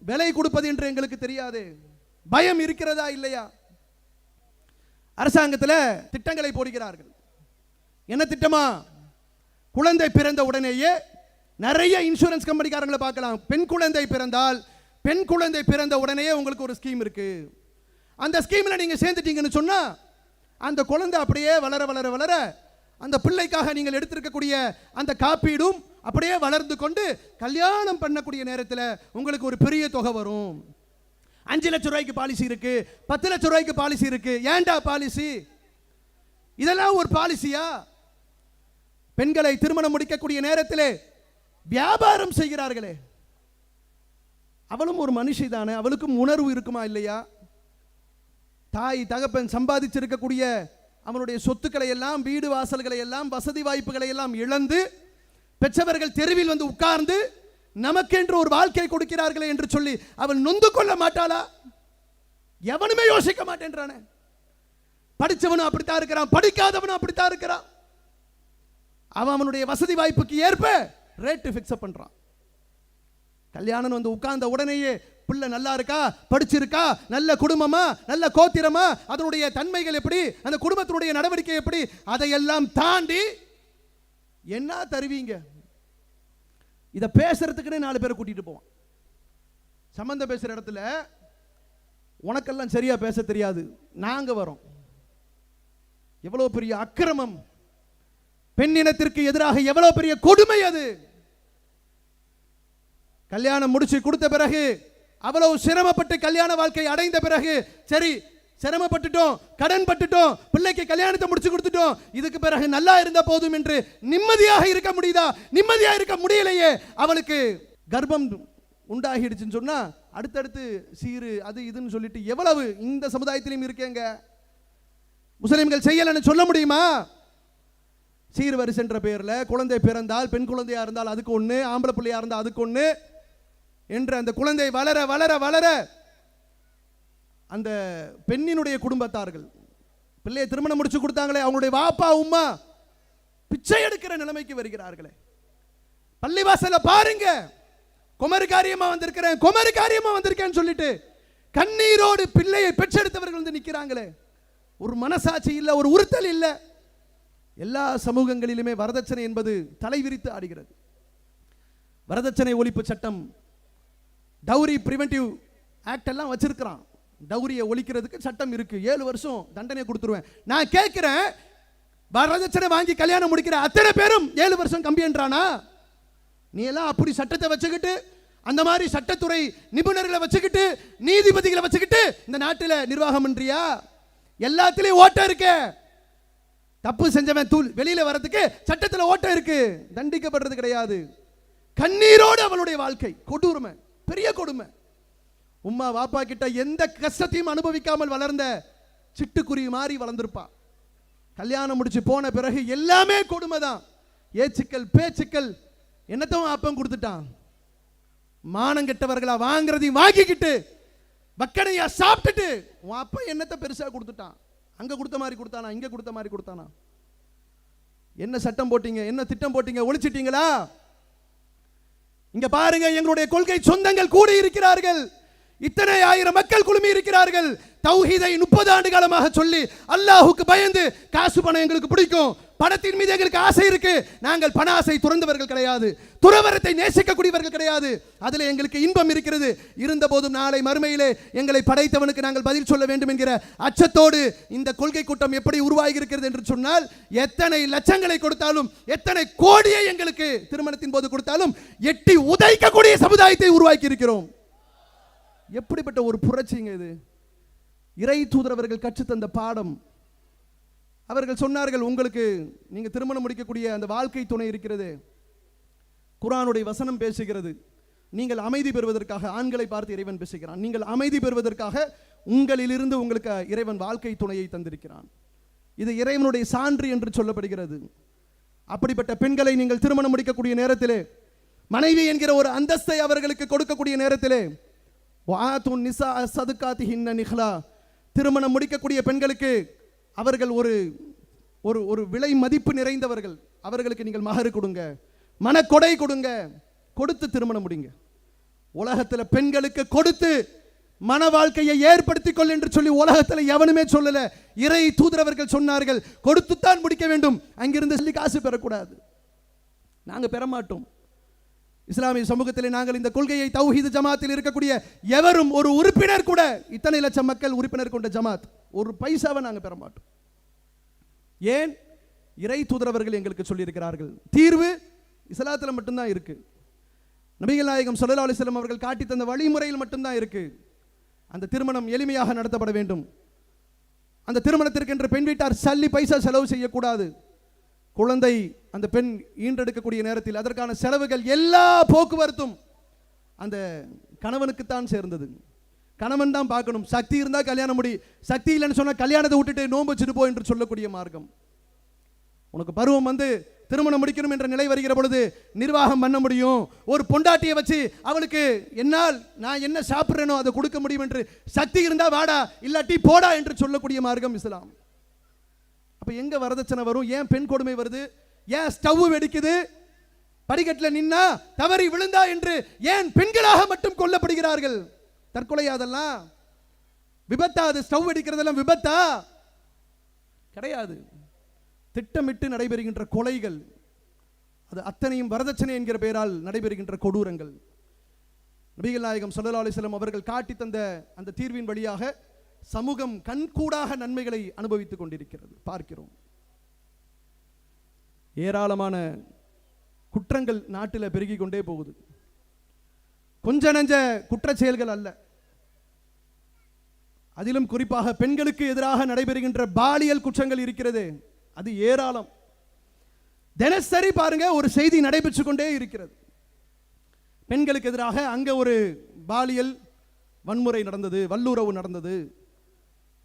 விலை கொடுப்பது என்று எங்களுக்கு தெரியாது. பயம் இருக்கிறதா இல்லையா? அரசாங்கத்தில் திட்டங்களை போடுகிறார்கள். என்ன திட்டமா? குழந்தை பிறந்த உடனேயே நிறைய இன்சூரன்ஸ் கம்பெனிக்காரங்களை பார்க்கலாம். பெண் குழந்தை பிறந்தால் பெண் குழந்தை பிறந்த உடனேயே உங்களுக்கு ஒரு ஸ்கீம் இருக்கு. அந்த ஸ்கீமில் நீங்கள் சேர்ந்துட்டீங்கன்னு சொன்னா அந்த குழந்தை அப்படியே வளர வளர வளர அந்த பிள்ளைக்காக நீங்கள் எடுத்திருக்கக்கூடிய அந்த காப்பீடும் அப்படியே வளர்ந்து கொண்டு கல்யாணம் பண்ணக்கூடிய நேரத்தில் உங்களுக்கு ஒரு பெரிய தொகை வரும். 5 லட்சம் ரூபாய்க்கு பாலிசி இருக்கு, 10 லட்சம் ரூபாய்க்கு பாலிசி இருக்கு. ஏண்டா பாலிசி? இதெல்லாம் ஒரு பாலிசியா? பெண்களை திருமணம் முடிக்கக்கூடிய நேரத்தில் வியாபாரம் செய்கிறார்களே, அவளும் ஒரு மனுஷி தானே, அவளுக்கும் உணர்வு இருக்குமா இல்லையா? தாய் தகப்பன் சம்பாதிச்சிருக்கக்கூடிய அவனுடைய சொத்துக்களை எல்லாம், வீடு வாசல்களை எல்லாம், வசதி வாய்ப்புகளை எல்லாம் இழந்து பெற்றவர்கள் தெருவில் வந்து உட்கார்ந்து நமக்கென்று ஒரு வாழ்க்கை கொடுக்கிறார்களே என்று சொல்லி அவள் நொந்து கொள்ள மாட்டாளா? எவனுமே யோசிக்க மாட்டேன்றானே. படித்தவனும் அப்படித்தான் இருக்கிறான், படிக்காதவனும் அப்படித்தான் இருக்கிறான். அவன் அவனுடைய வசதி வாய்ப்புக்கு ஏற்ப ரேட்டு ஃபிக்ஸ் பண்றான். கல்யாணம் வந்து உட்கார்ந்த உடனேயே பிள்ளை நல்லா இருக்கா, படிச்சிருக்கா, நல்ல குடும்பமா, நல்ல கோத்திரமா, அதனுடைய தன்மைகள் எப்படி, அந்த குடும்பத்தினுடைய நடவடிக்கை எப்படி, அதையெல்லாம் தாண்டி என்ன தருவீங்க? இதை பேசுறதுக்குன்னு 4 பேரை கூட்டிட்டு போவான். சம்பந்தம் பேசுற இடத்துல உனக்கெல்லாம் சரியா பேச தெரியாது, நாங்க வரோம். எவ்வளவு பெரிய அக்கிரமம், பெண் இனத்திற்கு எதிராக எவ்வளவு பெரிய கொடுமை அது. கல்யாணம் முடிச்சு கொடுத்த பிறகு அவ்வளவு சிரமப்பட்டு கல்யாண வாழ்க்கை அடைந்த பிறகு சரி சிரமப்பட்டுட்டோம், கடன் பட்டுட்டோம், பிள்ளைக்கு கல்யாணத்தை முடிச்சு கொடுத்துட்டோம், இதுக்கு பிறகு நல்லா இருந்த போதும் என்று நிம்மதியாக இருக்க முடியுதா? நிம்மதியாக இருக்க முடியலையே. அவளுக்கு கர்ப்பம் உண்டாகிடுச்சுன்னு சொன்னா அடுத்தடுத்து சீரு அது இதுன்னு சொல்லிட்டு எவ்வளவு இந்த சமுதாயத்திலும் இருக்கேங்க. முஸ்லிம்கள் செய்யலன்னு சொல்ல முடியுமா? சீர் வரிசைன்ற பேர்ல குழந்தை பிறந்தால், பெண் குழந்தையா இருந்தால் அதுக்கு ஒண்ணு, ஆம்பளை பிள்ளையா இருந்தால் அதுக்கு ஒண்ணு என்று அந்த குழந்தை வளர வளர வளர அந்த பெண்ணினுடைய குடும்பத்தார்கள் பிள்ளையை திருமணம் முடிச்சு கொடுத்தாங்களே, அவங்களுடைய வாப்பா உம்மா பிச்சை எடுக்கிற நிலைமைக்கு வருகிறார்களே. பள்ளிவாசல பாருங்க, குமரி காரியமா வந்திருக்கிறேன், குமரி காரியமா வந்திருக்கேன்னு சொல்லிட்டு கண்ணீரோடு பிள்ளையை பெற்றெடுத்தவர்கள் வந்து நிற்கிறாங்களே. ஒரு மனசாட்சி இல்ல, ஒரு உறுத்தல் இல்ல. எல்லா சமூகங்களிலுமே வரதட்சணை என்பது தலைவிரித்து ஆடுகிறது. வரதட்சணை ஒழிப்பு சட்டம், டவுரி பிரிவென்டிவ் ஆக்ட் எல்லாம் வச்சிருக்கிறான். டௌரியை ஒழிக்கிறதுக்கு சட்டம் இருக்கு. 7 வருஷம் தண்டனை கொடுத்துருவேன். நான் கேட்கிறேன், வரதட்சணை வாங்கி கல்யாணம் முடிக்கிற அத்தனை பேரும் 7 வருஷம் கம்பி என்றானா? நீ எல்லாம் அப்படி சட்டத்தை வச்சுக்கிட்டு, அந்த மாதிரி சட்டத்துறை நிபுணர்களை வச்சுக்கிட்டு, நீதிபதிகளை வச்சுக்கிட்டு இந்த நாட்டில் நிர்வாகம் பண்றியா? எல்லாத்திலையும் ஓட்டம் இருக்கு. தப்பு செஞ்சவன் வெளியில வரதுக்கு சட்டத்தில் ஓட்டம் இருக்கு. தண்டிக்கப்படுறது கிடையாது. கண்ணீரோடு அவளுடைய வாழ்க்கை கொடுமை, பெரிய கொடுமை. உம்மா வாப்பா கிட்ட எந்த கஷ்டத்தையும் அனுபவிக்காமல் வளர்ந்த சிட்டுக்குருவி மாதிரி வளர்ந்திருப்பா. கல்யாணம் முடிச்சு போன பிறகு எல்லாமே கொடுமை தான். ஏச்சுக்கள் பேச்சுக்கள். என்னத்தவன் அப்பம் கொடுத்துட்டான். மானம் கெட்டவர்களா வாங்குறதையும் வாங்கிக்கிட்டு வக்கனையா சாப்பிட்டுட்டு உன் அப்பா என்னத்தை பெருசா கொடுத்துட்டான். அங்க கொடுத்த மாதிரி கொடுத்தானா, இங்க கொடுத்த மாதிரி கொடுத்தானா? என்ன சட்டம் போட்டீங்க, என்ன திட்டம் போட்டீங்க, ஒழிச்சிட்டீங்களா? இங்க பாருங்க, எங்களுடைய கொள்கை சொந்தங்கள் கூடி இருக்கிறார்கள். இத்தனை ஆயிரம் மக்கள் குழுமி இருக்கிறார்கள். தௌஹீதை 30 ஆண்டு காலமாக சொல்லி அல்லாஹ்வுக்கு பயந்து காசு பணம் எங்களுக்கு பிடிக்கும், பணத்தின் மீது எங்களுக்கு ஆசை இருக்கு. நாங்கள் பண ஆசை துறந்தவர்கள் கிடையாது, துறவரத்தை நேசிக்கக்கூடியவர்கள் கிடையாது. அதில் எங்களுக்கு இன்பம் இருக்கிறது. இருந்த போதும் நாளை மறுமையிலே எங்களை படைத்தவனுக்கு நாங்கள் பதில் சொல்ல வேண்டும் என்கிற அச்சத்தோடு இந்த கொள்கை கூட்டம் எப்படி உருவாகி இருக்கிறது என்று சொன்னால், எத்தனை லட்சங்களை கொடுத்தாலும், எத்தனை கோடியை எங்களுக்கு திருமணத்தின் போது கொடுத்தாலும் எட்டி உதைக்கக்கூடிய சமுதாயத்தை உருவாக்கி இருக்கிறோம். எப்படிப்பட்ட ஒரு புரட்சிங்க இது! இறை தூதரவர்கள் கற்றுத்தந்த பாடம். அவர்கள் சொன்னார்கள், உங்களுக்கு நீங்க திருமணம் முடிக்கக்கூடிய அந்த வாழ்க்கை துணை இருக்கிறது, குர்ஆனுடைய வசனம் பேசுகிறது. நீங்கள் அமைதி பெறுவதற்காக, ஆண்களை பார்த்து இறைவன் பேசுகிறான், நீங்கள் அமைதி பெறுவதற்காக உங்களிலிருந்து உங்களுக்கு இறைவன் வாழ்க்கை துணையை தந்திருக்கிறான். இது இறைவனுடைய சான்று என்று சொல்லப்படுகிறது. அப்படிப்பட்ட பெண்களை நீங்கள் திருமணம் முடிக்கக்கூடிய நேரத்திலே, மனைவி என்கிற ஒரு அந்தஸ்தை அவர்களுக்கு கொடுக்கக்கூடிய நேரத்திலே, திருமணம் முடிக்கக்கூடிய பெண்களுக்கு அவர்கள் ஒரு ஒரு விலை மதிப்பு நிறைந்தவர்கள். அவர்களுக்கு நீங்கள் மகரு கொடுங்க, மனக்கொடை கொடுங்க, கொடுத்து திருமணம் முடிங்க. உலகத்தில் பெண்களுக்கு கொடுத்து மன வாழ்க்கையை ஏற்படுத்திக் கொள் என்று சொல்லி உலகத்தில் எவனுமே சொல்லல. இறை தூதரவர்கள் சொன்னார்கள், கொடுத்துத்தான் முடிக்க வேண்டும். அங்கிருந்து சொல்லி காசு பெறக்கூடாது. நாங்க பெற மாட்டோம். இஸ்லாமிய சமூகத்தில் நாங்கள் இந்த கொள்கையை, தௌஹீத் ஜமாத்தில் இருக்கக்கூடிய எவரும், ஒரு உறுப்பினர் கூட, இத்தனை லட்சம் மக்கள் உறுப்பினர் கொண்ட ஜமாத், ஒரு பைசாவை நாங்கள் பெற மாட்டோம். ஏன்? இறை தூதரவர்கள் எங்களுக்கு சொல்லி இருக்கிறார்கள். தீர்வு இஸ்லாத்தில் மட்டும்தான் இருக்கு. நபிகள் நாயகம் ஸல்லல்லாஹு அலைஹி வஸல்லம் அவர்கள் காட்டி தந்த வழிமுறையில் மட்டும்தான் இருக்கு. அந்த திருமணம் எளிமையாக நடத்தப்பட வேண்டும். அந்த திருமணத்திற்கு என்று பெண் வீட்டார் சல்லி பைசா செலவு செய்யக்கூடாது. குழந்தை அந்த பெண் ஈன்றெடுக்கக்கூடிய நேரத்தில் அதற்கான செலவுகள், எல்லா போக்குவரத்தும் அந்த கணவனுக்குத்தான் சேர்ந்தது. கணவன் தான் பார்க்கணும். சக்தி இருந்தால் கல்யாணம் முடி, சக்தி இல்லைன்னு சொன்னால் கல்யாணத்தை விட்டுட்டு நோன்பு வச்சுட்டு போ என்று சொல்லக்கூடிய மார்க்கம். உனக்கு பருவம் வந்து திருமணம் முடிக்கணும் என்ற நிலை வருகிற பொழுது நிர்வாகம் பண்ண முடியும். ஒரு பொண்டாட்டியை வச்சு அவளுக்கு என்னால் நான் என்ன சாப்பிட்றேனோ அதை கொடுக்க முடியும் என்று சக்தி இருந்தா வாடா, இல்லாட்டி போடா என்று சொல்லக்கூடிய மார்க்கம் இஸ்லாம். அப்ப எங்க வரதட்சணை வரும்? ஏன் பெண் கொடுமை வருது? ஏன் ஸ்டவ் வெடிக்குது? படிக்கட்டில் நின்னா தவறி விழுந்தா என்று ஏன் பெண்களாக மட்டும் கொல்லப்படுகிறார்கள்? தற்கொலை அதெல்லாம் விபத்தா? அது ஸ்டவ் வெடிக்கிறதெல்லாம் விபத்தா? கிடையாது. திட்டமிட்டு நடைபெறுகின்ற கொலைகள், அது அத்தனையும் வரதட்சணை என்கிற பெயரால் நடைபெறுகின்ற கொடூரங்கள். நபிகள் நாயகம் ஸல்லல்லாஹு அலைஹி வஸல்லம் அவர்கள் காட்டி தந்த அந்த தீர்வின் வழியாக சமூகம் கண்கூடாக நன்மைகளை அனுபவித்துக் கொண்டிருக்கிறது, பார்க்கிறோம். ஏராளமான குற்றங்கள் நாட்டில் பெருகிக் கொண்டே போகுது. கொஞ்ச நெஞ்ச குற்ற செயல்கள் அல்ல. அதிலும் குறிப்பாக பெண்களுக்கு எதிராக நடைபெறுகின்ற பாலியல் குற்றங்கள் இருக்கிறது, அது ஏராளம். தினசரி பாருங்க, ஒரு செய்தி நடைபெற்றுக் கொண்டே இருக்கிறது. பெண்களுக்கு எதிராக அங்க ஒரு பாலியல் வன்முறை நடந்தது, வல்லுறவு நடந்தது,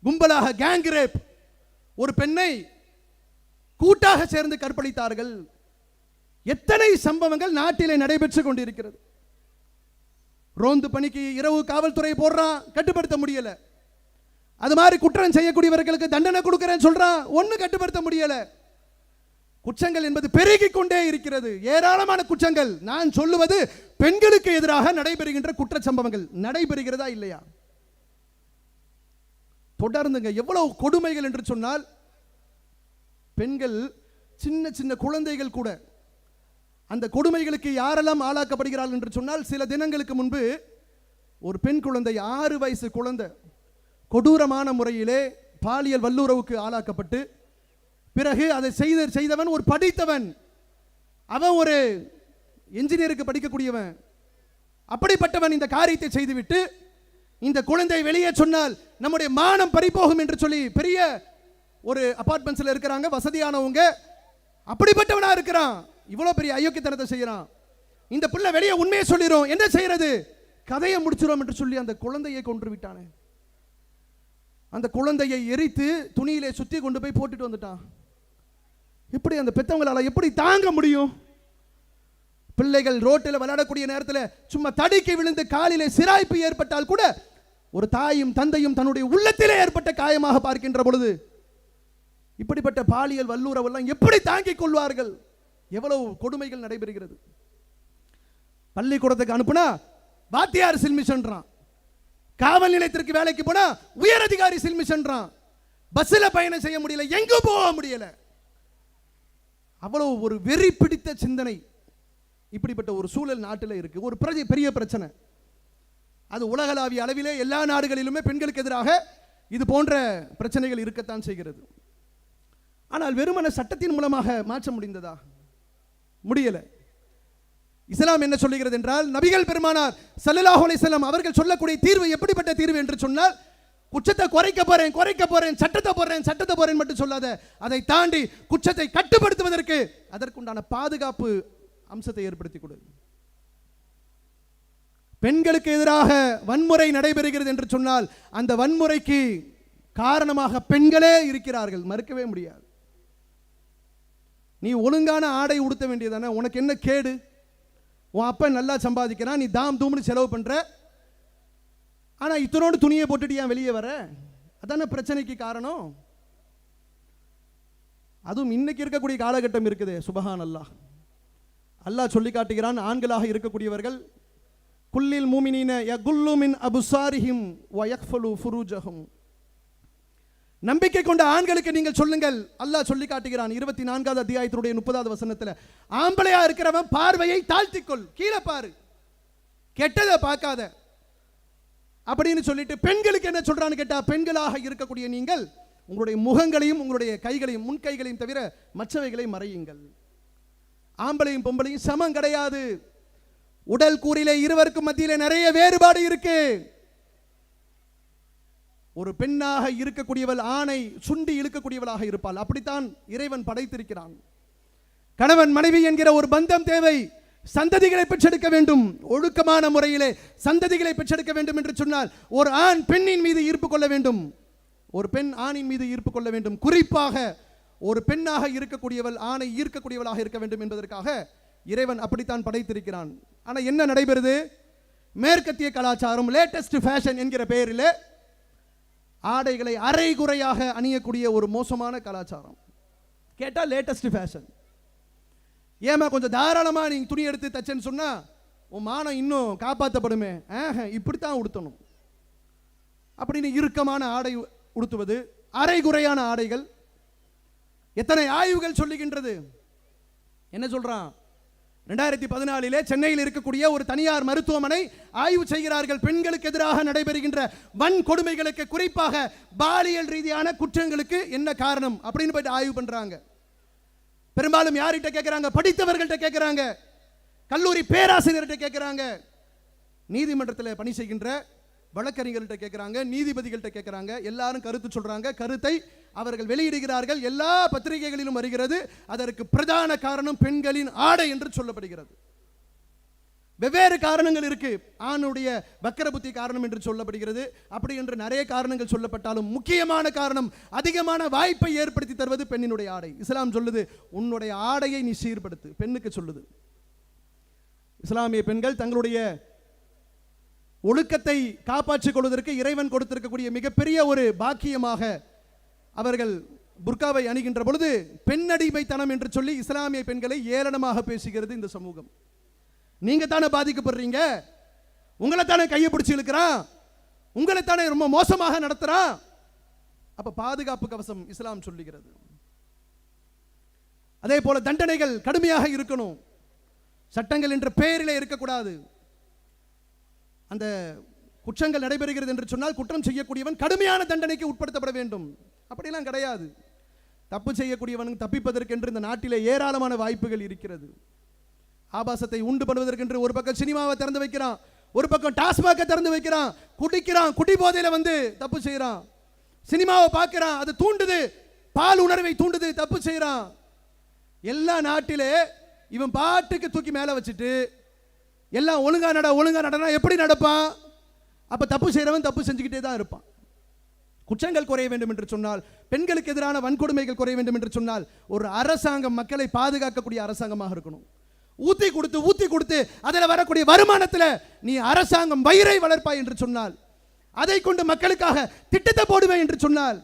கும்பலாக கேங் ரேப், ஒரு பெண்ணை கூட்டாக சேர்ந்து கற்பழித்தார்கள். எத்தனை சம்பவங்கள் நாட்டிலே நடைபெற்றுக் கொண்டிருக்கிறது. ரோந்து பணிக்கு இரவு காவல்துறை போடுறான், கட்டுப்படுத்த முடியல. அது மாதிரி குற்றம் செய்யக்கூடியவர்களுக்கு தண்டனை கொடுக்கிறேன்னு சொல்றான், ஒண்ணு கட்டுப்படுத்த முடியல. குற்றங்கள் என்பது பெருகிக் கொண்டே இருக்கிறது, ஏராளமான குற்றங்கள். நான் சொல்லுவது பெண்களுக்கு எதிராக நடைபெறுகின்ற குற்ற சம்பவங்கள் நடைபெறுகிறதா இல்லையா? தொடர்ந்துங்க. எவ்வளவு கொடுமைகள் என்று சொன்னால், பெண்கள், சின்ன சின்ன குழந்தைகள் கூட அந்த கொடுமைகளுக்கு யாரெல்லாம் ஆளாக்கப்படுகிறார்கள் என்று சொன்னால், சில தினங்களுக்கு முன்பு ஒரு பெண் குழந்தை 6 வயசு குழந்தை கொடூரமான முறையிலே பாலியல் வல்லுறவுக்கு ஆளாக்கப்பட்டு பிறகு அதை செய்தவன் ஒரு படித்தவன், அவன் ஒரு என்ஜினியருக்கு படிக்கக்கூடியவன். அப்படிப்பட்டவன் இந்த காரியத்தை செய்துவிட்டு இந்த குழந்தை வெளியே சொன்னால் நம்முடைய மானம் பறிபோகும் என்று சொல்லி பெரிய ஒரு அபார்ட்மெண்ட்ஸ்ல இருக்கிறாங்க வசதியானவங்க, அப்படிப்பட்டவனா இருக்கிறான், இவ்வளவு பெரிய அயோக்கியத்தனத்தை செய்யறான். இந்த பிள்ளை வெளியே உண்மையை சொல்லிரும், என்ன செய்யறது, கதையை முடிச்சிரும் என்று சொல்லி அந்த குழந்தையை கொன்று விட்டானே. அந்த குழந்தையை எரித்து துணியிலே சுத்தி கொண்டு போய் போட்டுட்டு வந்துட்டான். இப்படி அந்த பெத்தவங்களால எப்படி தாங்க முடியும்? பிள்ளைகள் ரோட்டில் விளையாடக்கூடிய நேரத்தில் சும்மா தடிக்கி விழுந்து காலிலே சிராய்ப்பு ஏற்பட்டால் கூட ஒரு தாயும் தந்தையும் தன்னுடைய உள்ளத்திலே ஏற்பட்ட காயமாக பார்க்கின்ற பொழுது இப்படிப்பட்ட பாலியல் வல்லுறவெல்லாம் எப்படி தாங்கிக் கொள்வார்கள்? எவ்வளவு கொடுமைகள் நடைபெறுகிறது. பள்ளிக்கூடத்துக்கு அனுப்புனா வாத்தியார் சில்மிஷன்றான், காவல் நிலையத்திற்கு வேலைக்கு போனா உயர் அதிகாரி சில்மிஷன்றான், பஸ்ல பயணம் செய்ய முடியல, எங்க போக முடியல. அவ்வளவு ஒரு வெறி பிடித்த சிந்தனை. இப்படிப்பட்ட ஒரு சூழல் நாட்டில் இருக்கு. ஒரு பெரிய பிரச்சனை. அது உலகளாவிய அளவிலே எல்லா நாடுகளிலுமே பெண்களுக்கு எதிராக இது போன்ற பிரச்சனைகள் இருக்கத்தான் செய்கிறது. ஆனால் வெறுமன சட்டத்தின் மூலமாக மாற்ற முடிந்ததா? முடியல. இஸ்லாம் என்ன சொல்லுகிறது என்றால், நபிகள் பெருமானார் ஸல்லல்லாஹு அலைஹி வஸல்லம் அவர்கள் சொல்லக்கூடிய தீர்வு எப்படிப்பட்ட தீர்வு என்று சொன்னால், குற்றத்தை குறைக்க போறேன், சட்டத்தை போறேன் மட்டும் சொல்லாத, அதை தாண்டி குற்றத்தை கட்டுப்படுத்துவதற்கு அதற்குண்டான பாதுகாப்பு அம்சத்தை ஏற்படுத்தி கொடு. பெண்களுக்கு எதிராக வன்முறை நடைபெறுகிறது என்று சொன்னால் அந்த வன்முறைக்கு காரணமாக பெண்களே இருக்கிறார்கள், மறுக்கவே முடியாது. நீ ஒழுங்கான ஆடை உடுத்த வேண்டியதானே, உனக்கு என்ன கேடு? உன் அப்பா நல்லா சம்பாதிக்கிறான், நீ தாம் தூம்னு செலவு பண்ற, ஆனா இத்தனோடு துணியை போட்டுட்டு ஏன் வெளியே வர? அதான பிரச்சனைக்கு காரணம். அதுவும் இன்னைக்கு இருக்கக்கூடிய காலகட்டம் இருக்குது. சுபஹான் அல்லாஹ், அல்லாஹ் சொல்லி காட்டுகிறான், ஆண்களாக இருக்கக்கூடியவர்கள் குல்லில் மூமினீன யகுல்லு மின் அபுசாரிஹிம் வ யக்ஃபலு ஃபுரூஜஹும், நம்பிக்கை கொண்ட ஆண்களுக்கு நீங்கள் சொல்லுங்கள். அல்லாஹ் சொல்லி காட்டுகிறான் 24வது அத்தியாயத்தினுடைய 30வது வசனத்தில், ஆம்பளையா இருக்கிறவன் பார்வையை தாழ்த்திக்கொள், கீழே பாரு, கெட்டதை பார்க்காத அப்படின்னு சொல்லிட்டு பெண்களுக்கு என்ன சொல்றான்னு கேட்டா, பெண்களாக இருக்கக்கூடிய நீங்கள் உங்களுடைய முகங்களையும் உங்களுடைய கைகளையும் முன் கைகளையும் தவிர மற்றவைகளை மறையுங்கள். ஆம்பளையும் பொம்பளையும் சமம் கிடையாது. உடல் கூறிலே இருவருக்கும் மத்தியிலே நிறைய வேறுபாடு இருக்கு. ஒரு பெண்ணாக இருக்கக்கூடியவள் ஆணை சுண்டி இழுக்கக்கூடியவளாக இருப்பாள். அப்படித்தான் இறைவன் படைத்திருக்கிறான். கணவன் மனைவி என்கிற ஒரு பந்தம் தேவை. சந்ததிகளை பெற்றெடுக்க வேண்டும், ஒழுக்கமான முறையிலே சந்ததிகளை பெற்றெடுக்க வேண்டும் என்று சொன்னால் ஒரு ஆண் பெண்ணின் மீது ஈர்ப்பு கொள்ள வேண்டும், ஒரு பெண் ஆணின் மீது ஈர்ப்பு கொள்ள வேண்டும். குறிப்பாக ஒரு பெண்ணாக இருக்கக்கூடியவள் ஆணை ஈர்க்கக்கூடியவளாக இருக்க வேண்டும் என்பதற்காக இறைவன் அப்படித்தான் படைத்திருக்கிறான். ஆனால் என்ன நடைபெறுது? மேற்கத்திய கலாச்சாரம், லேட்டஸ்ட் ஃபேஷன் என்கிற பெயரில் ஆடைகளை அரைகுறையாக அணியக்கூடிய ஒரு மோசமான கலாச்சாரம். கேட்டால் லேட்டஸ்ட் ஃபேஷன். ஏமா கொஞ்சம் தாராளமா நீங்க துணி எடுத்து தச்சேன்னு சொன்னா உன் மானம் இன்னும் காப்பாற்றப்படுமே, இப்படித்தான் உடுத்தணும் அப்படின்னு இறுக்கமான ஆடை உடுத்துவது, அரைகுறையான ஆடைகள். எத்தனை ஆய்வுகள் சொல்லுகின்றது. என்ன சொல்றான்? 2014 சென்னையில் இருக்கக்கூடிய ஒரு தனியார் மருத்துவமனை ஆய்வு செய்கிறார்கள். பெண்களுக்கு எதிராக நடைபெறுகின்ற வன்கொடுமைகளுக்கு, குறிப்பாக பாலியல் ரீதியான குற்றங்களுக்கு என்ன காரணம் அப்படின்னு போயிட்டு ஆய்வு பண்றாங்க. பெரும்பாலும் யார்கிட்ட கேட்கிறாங்க? படித்தவர்கள்ட்ட கேட்கிறாங்க, கல்லூரி பேராசிரியர்கிட்ட கேட்கிறாங்க, நீதிமன்றத்தில் பணி செய்கின்ற வழக்கறிஞர்கள்ட்ட கேட்கிறாங்க, நீதிபதிகள்கிட்ட கேட்கிறாங்க. எல்லாரும் கருத்து சொல்றாங்க. கருத்தை அவர்கள் வெளியிடுகிறார்கள். எல்லா பத்திரிகைகளிலும் வருகிறது. அதற்கு பிரதான காரணம் பெண்களின் ஆடை என்று சொல்லப்படுகிறது. வெவ்வேறு காரணங்கள் இருக்கு. ஆணுடைய வக்கர புத்தி காரணம் என்று சொல்லப்படுகிறது. அப்படி என்று நிறைய காரணங்கள் சொல்லப்பட்டாலும் முக்கியமான காரணம், அதிகமான வாய்ப்பை ஏற்படுத்தி தருவது பெண்ணினுடைய ஆடை. இஸ்லாம் சொல்லுது, உன்னுடைய ஆடையை நீ சீர்படுத்து. பெண்ணுக்கு சொல்லுது. இஸ்லாமிய பெண்கள் தங்களுடைய ஒழுக்கத்தை காப்பாற்றிக் கொள்வதற்கு இறைவன் கொடுத்திருக்கக்கூடிய மிகப்பெரிய ஒரு பாக்கியமாக அவர்கள் புர்காவை அணிகின்ற பொழுது பெண்ணடிமைத்தனம் என்று சொல்லி இஸ்லாமிய பெண்களை ஏளனமாக பேசுகிறது இந்த சமூகம். நீங்க தானே பாதிக்கப்படுறீங்க, உங்களை தானே கையை பிடிச்சி இழுக்கிறான், உங்களை தானே ரொம்ப மோசமாக நடத்துறான். அப்ப பாதுகாப்பு கவசம் இஸ்லாம் சொல்லுகிறது. அதே போல தண்டனைகள் கடுமையாக இருக்கணும். சட்டங்கள் என்ற பெயரிலே இருக்கக்கூடாது. அந்த குற்றங்கள் நடைபெறுகிறது என்று சொன்னால் குற்றம் செய்யக்கூடியவன் கடுமையான தண்டனைக்கு உட்படுத்தப்பட வேண்டும். அப்படியெல்லாம் கிடையாது. தப்பு செய்யக்கூடியவனுக்கு தப்பிப்பதற்கென்று இந்த நாட்டிலே ஏராளமான வாய்ப்புகள் இருக்கிறது. ஆபாசத்தை உண்டு பண்ணுவதற்கென்று ஒரு பக்கம் சினிமாவை திறந்து வைக்கிறான், ஒரு பக்கம் டாஸ்மாக திறந்து வைக்கிறான், குடிக்கிறான், குடி போதையில வந்து தப்பு செய்யறான். சினிமாவை பார்க்கிறான், அது தூண்டுது, பால் உணர்வை தூண்டுது, தப்பு செய்யறான். எல்லா நாட்டிலே இவன் பாட்டுக்கு தூக்கி மேல வச்சுட்டு எல்லாம் ஒழுங்கா நடனா எப்படி நடப்பான்? அப்ப தப்பு செய்யறவன் தப்பு செஞ்சுக்கிட்டே தான் இருப்பான். குற்றங்கள் குறைய வேண்டும் என்று சொன்னால், பெண்களுக்கு எதிரான வன்கொடுமைகள் குறைய வேண்டும் என்று சொன்னால், ஒரு அரசாங்கம் மக்களை பாதுகாக்கக்கூடிய அரசாங்கமாக இருக்கணும். ஊத்தி கொடுத்து அதில் வரக்கூடிய வருமானத்தில் நீ அரசாங்கம் வயிறை வளர்ப்பாய் என்று சொன்னால், அதை கொண்டு மக்களுக்காக திட்டத்தை போடுவேன் என்று சொன்னால்,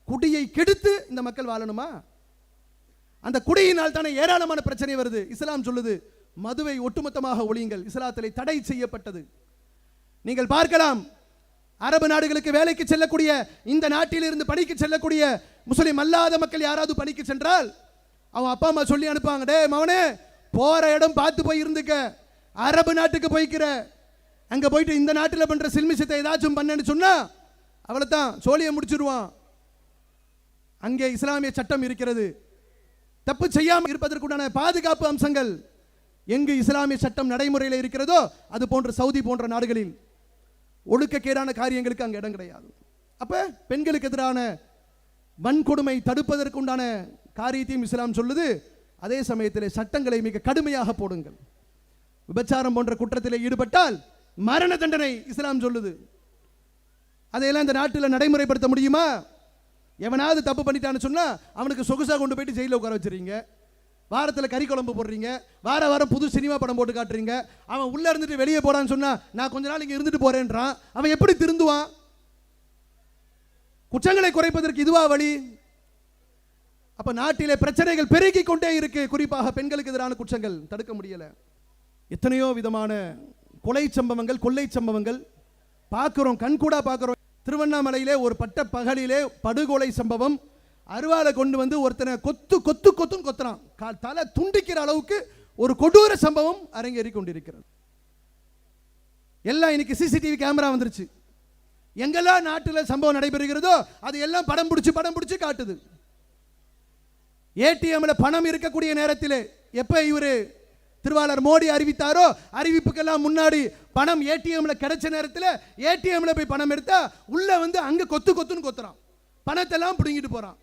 குடியை கெடுத்து இந்த மக்கள் வாழணுமா? அந்த குடியினால் தானே ஏராளமான பிரச்சனை வருது. இஸ்லாம் சொல்லுது, மதுவை ஒட்டுமொத்தமாக ஒழியுங்கள். இஸ்லாத்திலே தடை செய்யப்பட்டது. நீங்கள் பார்க்கலாம், அரபு நாடுகளுக்கு வேலைக்கு செல்லக்கூடிய, இந்த நாட்டில் இருந்து பணிக்கு செல்லக்கூடிய முஸ்லிம் அல்லாத மக்கள் யாராவது பணிக்கு சென்றால் அவன் அப்பா அம்மா சொல்லி அனுப்பாங்க, டே மவனே போற இடம் பார்த்து போய் இருந்துக்க, அரபு நாட்டுக்கு போய்க்கிற, அங்க போயிட்டு இந்த நாட்டில் பண்ற சில்மிசத்தை ஏதாச்சும் பண்ணு சொன்னா அவ்வளவுதான், சோழியை முடிச்சிருவான். அங்கே இஸ்லாமிய சட்டம் இருக்கிறது. தப்பு செய்யாமல் இருப்பதற்குண்டான பாதுகாப்பு அம்சங்கள் எங்கு இஸ்லாமிய சட்டம் நடைமுறையில் இருக்கிறதோ அது போன்ற சவுதி போன்ற நாடுகளில் ஒழுக்கக்கேடான காரியங்களுக்கு அங்கே இடம் கிடையாது. அப்ப பெண்களுக்கு எதிரான வன்கொடுமை தடுப்பதற்குண்டான காரியத்தையும் இஸ்லாம் சொல்லுது. அதே சமயத்தில் சட்டங்களை மிக கடுமையாக போடுங்கள். விபச்சாரம் போன்ற குற்றத்தில் ஈடுபட்டால் மரண தண்டனை இஸ்லாம் சொல்லுது. அதையெல்லாம் இந்த நாட்டில் நடைமுறைப்படுத்த முடியுமா? எவனாவது தப்பு பண்ணிட்டான்னு சொன்னா அவனுக்கு சொகுசா கொண்டு போயிட்டு ஜெயிலில் உட்கார வச்சிருக்கீங்க, வாரத்தில் கறி குழம்பு போடுறீங்க, வாரம் புது சினிமா படம் போட்டு காட்டுறீங்க. அவன் உள்ள இருந்துட்டு வெளியே போடான்னு சொன்னா நான் கொஞ்ச நாள் இங்க இருந்துட்டு போறேன்றான். அவன் எப்படி திருந்துவான்? குற்றங்களை குறைப்பதற்கு இதுவா வழி? அப்ப நாட்டிலே பிரச்சனைகள் பெருகி கொண்டே இருக்கு. குறிப்பாக பெண்களுக்கு எதிரான குற்றங்கள் தடுக்க முடியல. எத்தனையோ விதமான கொலை சம்பவங்கள், கொள்ளை சம்பவங்கள் பார்க்கிறோம், கண்கூடா பார்க்கிறோம். திருவண்ணாமலையிலே ஒரு பட்ட பகலிலே படுகொலை சம்பவம். அருவாளை கொண்டு வந்து ஒருத்தனை கொத்துன்னு கொத்துறான், தலை துண்டிக்கிற அளவுக்கு ஒரு கொடூர சம்பவம் அரங்கேறி கொண்டிருக்கிறது. எல்லாம் இன்னைக்கு சிசிடிவி கேமரா வந்துருச்சு. எங்கெல்லாம் நாட்டில் சம்பவம் நடைபெறுகிறதோ அது எல்லாம் படம் பிடிச்சு காட்டுது. ஏடிஎம்ல பணம் இருக்கக்கூடிய நேரத்தில் எப்ப இவரு திருவாளர் மோடி அறிவித்தாரோ, அறிவிப்புக்கெல்லாம் முன்னாடி பணம் ஏடிஎம்ல கிடைச்ச நேரத்தில் ஏடிஎம்ல போய் பணம் எடுத்தா உள்ள வந்து அங்க கொத்துன்னு கொத்துறான், பணத்தை எல்லாம் பிடுங்கிட்டு போறான்.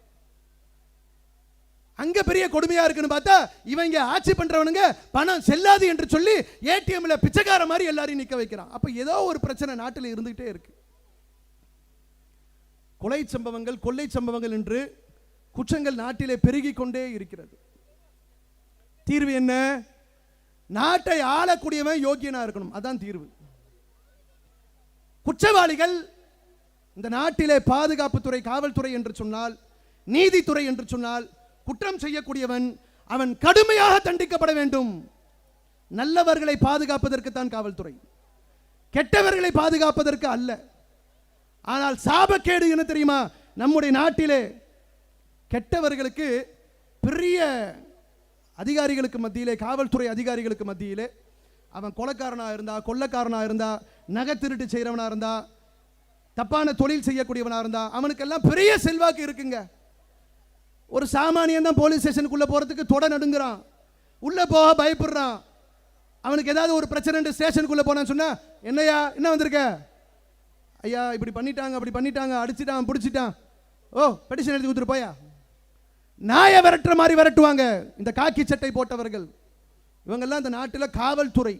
அங்க பெரிய கொடுமையா இருக்குன்னு பார்த்தா இவங்க ஆட்சி பண்றவனுங்க பணம் செல்லாது என்று சொல்லி ஏடிஎம்ல பிச்சைக்கார மாதிரி எல்லாரையும் நிக்க வைக்கிறான். அப்ப ஏதோ ஒரு பிரச்சனை நாட்டில் இருந்துகிட்டே இருக்கு. கொலை சம்பவங்கள், கொள்ளை சம்பவங்கள் என்று குற்றங்கள் நாட்டிலே பெருகி கொண்டே இருக்கிறது. தீர்வு என்ன? நாட்டை ஆளக்கூடியவன் யோக்கியனா இருக்கணும், அதான் தீர்வு. குற்றவாளிகள் இந்த நாட்டிலே பாதுகாப்புத்துறை, காவல்துறை என்று சொன்னால், நீதித்துறை என்று சொன்னால், குற்றம் செய்யக்கூடியவன் அவன் கடுமையாக தண்டிக்கப்பட வேண்டும். நல்லவர்களை பாதுகாப்பதற்கு தான் காவல்துறை, கெட்டவர்களை பாதுகாப்பதற்கு அல்ல. ஆனால் சாபக்கேடு என்ன தெரியுமா? நம்முடைய நாட்டிலே கெட்டவர்களுக்கு பெரிய அதிகாரிகளுக்கு மத்தியிலே, காவல்துறை அதிகாரிகளுக்கு மத்தியிலே, அவன் கொலைக்காரனா இருந்தா, கொள்ளக்காரனா இருந்தா, நகை திருட்டு செய்யறவனா இருந்தா, தப்பான தொழில் செய்யக்கூடியவனா இருந்தா, அவனுக்கெல்லாம் பெரிய செல்வாக்கு இருக்குங்க. ஒரு சாமானியன் தான் போலீஸ் ஸ்டேஷனுக்குள்ள போறதுக்கு தொட நடுங்குறான், உள்ள போக பயப்படுறான். அவனுக்கு ஏதாவது ஒரு பிரச்சனை ஸ்டேஷனுக்குள்ள போனான்னு சொன்னா, என்னையா என்ன வந்திருக்க? ஐயா இப்படி பண்ணிட்டாங்க, அப்படி பண்ணிட்டாங்க, அடிச்சிட்டான், பிடிச்சிட்டான், ஓ பெட்டிஷன் எழுதி கொடுத்துட்டு போயா. நாயை விரட்டுற மாதிரி விரட்டுவாங்க இந்த காக்கி சட்டை போட்டவர்கள். இவங்கெல்லாம் இந்த நாட்டில் காவல்துறை,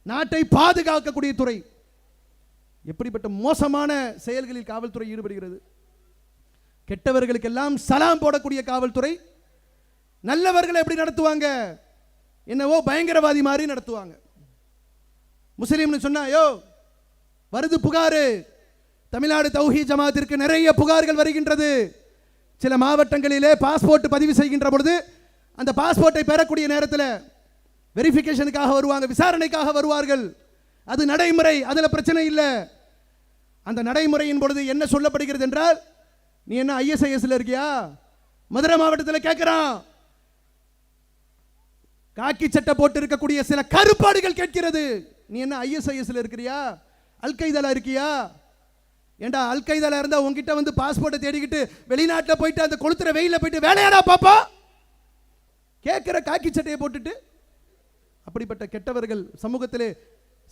நாட்டை பாதுகாக்கக்கூடிய துறை. எப்படிப்பட்ட மோசமான செயல்களில் காவல்துறை ஈடுபடுகிறது. கெட்டவர்களுக்கெல்லாம் சலாம் போடக்கூடிய காவல்துறை, நல்லவர்களை எப்படி நடத்துவாங்க? என்னவோ பயங்கரவாதி மாதிரி நடத்துவாங்க. முஸ்லீம்னு சொன்னா யோ வருது புகாரு, தமிழ்நாடு தௌஹீத் ஜமாத்திற்கு நிறைய புகார்கள் வருகின்றது. சில மாவட்டங்களிலே பாஸ்போர்ட் பதிவு செய்கின்ற பொழுது அந்த பாஸ்போர்ட்டை பெறக்கூடிய நேரத்தில் வெரிஃபிகேஷனுக்காக வருவாங்க, விசாரணைக்காக வருவார்கள். அது நடைமுறை, அதில் பிரச்சனை இல்லை. அந்த நடைமுறையின் பொழுது என்ன சொல்லப்படுகிறது என்றால், நீ என்ன ஐஎஸ்ஐஎஸ்ல இருக்கியா? மதுரை மாவட்டத்தில் கேட்கிறான். காக்கி சட்டை போட்டு இருக்கக்கூடிய சில கருப்பாடுகள் கேட்கிறது, நீ என்ன ஐஎஸ்ஐஎஸ்ல இருக்கிறியா? அல்கைதால இருக்கியா? ஏண்டா அல்கைதால இருந்தா உங்ககிட்ட வந்து பாஸ்போர்ட்டை தேடிக்கிட்டு வெளிநாட்டில் போயிட்டு அந்த கொளுத்துற வெயில போயிட்டு வேலையாடா பாப்பா கேட்கிற காக்கி சட்டையை போட்டுட்டு. அப்படிப்பட்ட கெட்டவர்கள் சமூகத்திலே,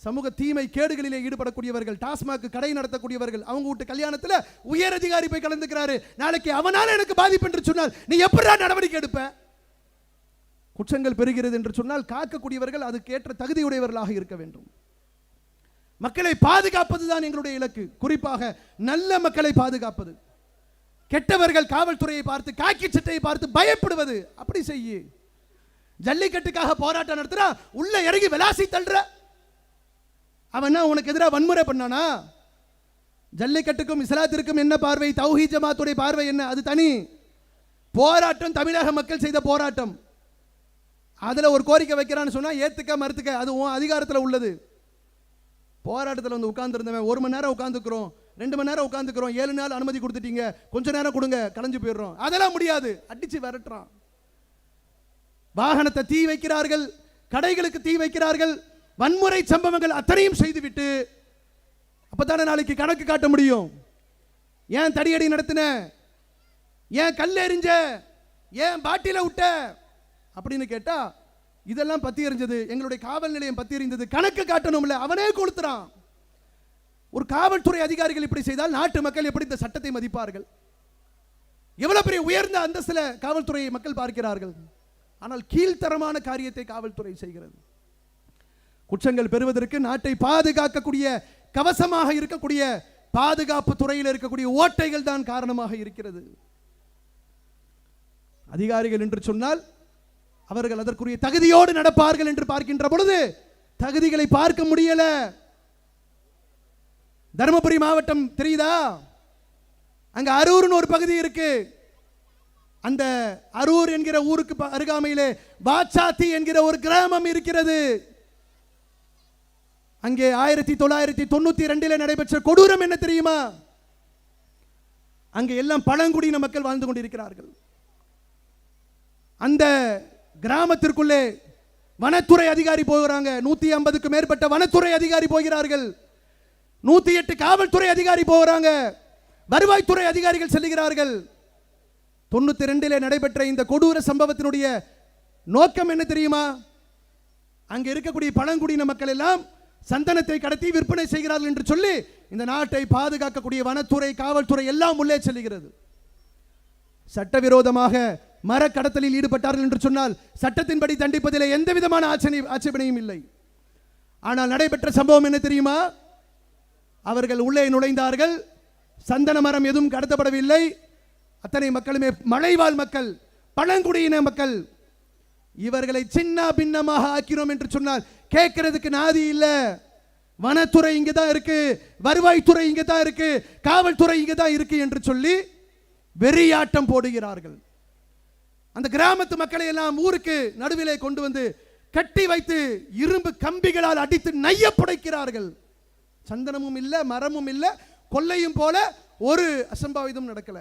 சமூக தீமை கேடுகளிலே ஈடுபடக்கூடியவர்கள், டாஸ்மாக் கடை நடத்தக்கூடியவர்கள், அவங்க வீட்டு கல்யாணத்தில் உயர் அதிகாரி போய் கலந்துக்கிறாரு. நாளைக்கு அவனால எனக்கு பாதிப்பு என்று சொன்னால் நீ எப்படா நடவடிக்கை எடுப்ப? குற்றங்கள் பெறுகிறது என்று சொன்னால் காக்கக்கூடியவர்கள் அதுக்கேற்ற தகுதியுடையவர்களாக இருக்க வேண்டும். மக்களை பாதுகாப்பதுதான் எங்களுடைய இலக்கு. குறிப்பாக நல்ல மக்களை பாதுகாப்பது. கெட்டவர்கள் காவல்துறையை பார்த்து, காக்கி சட்டையை பார்த்து பயப்படுவது அப்படி செய்ய. ஜல்லிக்கட்டுக்காக போராட்டம் நடத்துறா, உள்ள இறங்கி விளாசி தள்ளுற, அவன் உனக்கு எதிராக வன்முறை பண்ணானா? ஜல்லிக்கட்டுக்கும் இஸ்லாத்திற்கும் என்ன பார்வை? தௌஹீத் ஜமாத்துடைய பார்வை என்ன? அது தனி போராட்டம். தமிழக மக்கள் செய்த போராட்டம், அதுல ஒரு கோரிக்கை வைக்கிறான்னு சொன்னா ஏத்துக்க மறுத்துக்க, அது உன் அதிகாரத்தில் உள்ளது. போராட்டத்தில் வந்து உட்கார்ந்து இருந்தவன் 1 மணி நேரம் உட்கார்ந்துக்கிறோம், 2 மணி நேரம் உட்கார்ந்துக்கிறோம், 7 நாள் அனுமதி கொடுத்துட்டீங்க, கொஞ்ச நேரம் கொடுங்க, கலைஞ்சு போயிடுறோம், அதெல்லாம் முடியாது. அடிச்சு விரட்டுறான். வாகனத்தை தீ வைக்கிறார்கள், கடைகளுக்கு தீ வைக்கிறார்கள், வன்முறை சம்பவங்கள் அத்தனையும் செய்துவிட்டு அப்பதானே நாளைக்கு கணக்கு காட்ட முடியும். ஏன் தடியடி நடத்தின, ஏன் கல் எறிஞ்ச, ஏன் பாட்டில விட்ட அப்படின்னு கேட்டா இதெல்லாம் பத்தி எறிஞ்சது, எங்களுடைய காவல் நிலையம் பத்தி எறிந்தது, கணக்கு காட்டணும்ல, அவனே கொடுத்துறான். ஒரு காவல்துறை அதிகாரிகள் இப்படி செய்தால் நாட்டு மக்கள் எப்படி இந்த சட்டத்தை மதிப்பார்கள்? எவ்வளவு பெரிய உயர்ந்த அந்தஸ்துல காவல்துறையை மக்கள் பார்க்கிறார்கள். ஆனால் கீழ்த்தரமான காரியத்தை காவல்துறை செய்கிறது. குற்றங்கள் பெறுவதற்கு நாட்டை பாதுகாக்கக்கூடிய கவசமாக இருக்கக்கூடிய பாதுகாப்பு துறையில் இருக்கக்கூடிய ஓட்டைகள் தான் காரணமாக இருக்கிறது. அதிகாரிகள் என்று சொன்னால் அவர்கள் அதற்குரிய தகுதியோடு நடப்பார்கள் என்று பார்க்கின்ற பொழுது தகுதிகளை பார்க்க முடியல. தருமபுரி மாவட்டம் தெரியுதா? அங்க அரூர்னு ஒரு பகுதி இருக்கு. அந்த அரூர் என்கிற ஊருக்கு அருகாமையிலே வாச்சாத்தி என்கிற ஒரு கிராமம் இருக்கிறது. அங்கே 1992 நடைபெற்ற கொடூரம் என்ன தெரியுமா? அங்கே எல்லாம் பழங்குடியின மக்கள் வாழ்ந்து கொண்டிருக்கிறார்கள். அந்த கிராமத்திற்குள்ளே வனத்துறை அதிகாரி போகிறாங்க. 150க்கு மேற்பட்ட வனத்துறை அதிகாரி போகிறார்கள். 108 காவல்துறை அதிகாரி போகிறாங்க. வருவாய்த்துறை அதிகாரிகள் செல்கிறார்கள். 92 நடைபெற்ற இந்த கொடூர சம்பவத்தினுடைய நோக்கம் என்ன தெரியுமா? அங்கே இருக்கக்கூடிய பழங்குடியின மக்கள் எல்லாம் சந்தனத்தை கடத்தி விற்பனை செய்கிறார்கள் என்று சொல்லி இந்த நாட்டை பாதுகாக்கக்கூடிய வனத்துறை, காவல்துறை எல்லாம் உள்ளே செல்கிறது. சட்டவிரோதமாக மர கடத்தலில் ஈடுபட்டார்கள் என்று சொன்னால் சட்டத்தின்படி தண்டிப்பதில் எந்த விதமான ஆட்சேபனையும் இல்லை. ஆனால் நடைபெற்ற சம்பவம் என்ன தெரியுமா? அவர்கள் உள்ளே நுழைந்தார்கள். சந்தன மரம் எதுவும் கடத்தப்படவில்லை. அத்தனை மக்களுமே மலைவாழ் மக்கள், பழங்குடியின மக்கள். இவர்களை சின்ன பின்னமாக ஆக்கிறோம் என்று சொன்னால் கேட்கிறதுக்கு நாதி இல்லை. வனத்துறை இங்கே தான் இருக்கு, வருவாய்த்துறை இங்கே தான் இருக்கு, காவல்துறை இங்கே தான் இருக்கு என்று சொல்லி வெறியாட்டம் போடுகிறார்கள். அந்த கிராமத்து மக்களை எல்லாம் ஊருக்கு நடுவிலே கொண்டு வந்து கட்டி வைத்து இரும்பு கம்பிகளால் அடித்து நைய புடைக்கிறார்கள். சந்தனமும் இல்லை, மரமும் இல்லை, கொள்ளையும் போல ஒரு அசம்பாவிதம் நடக்கல.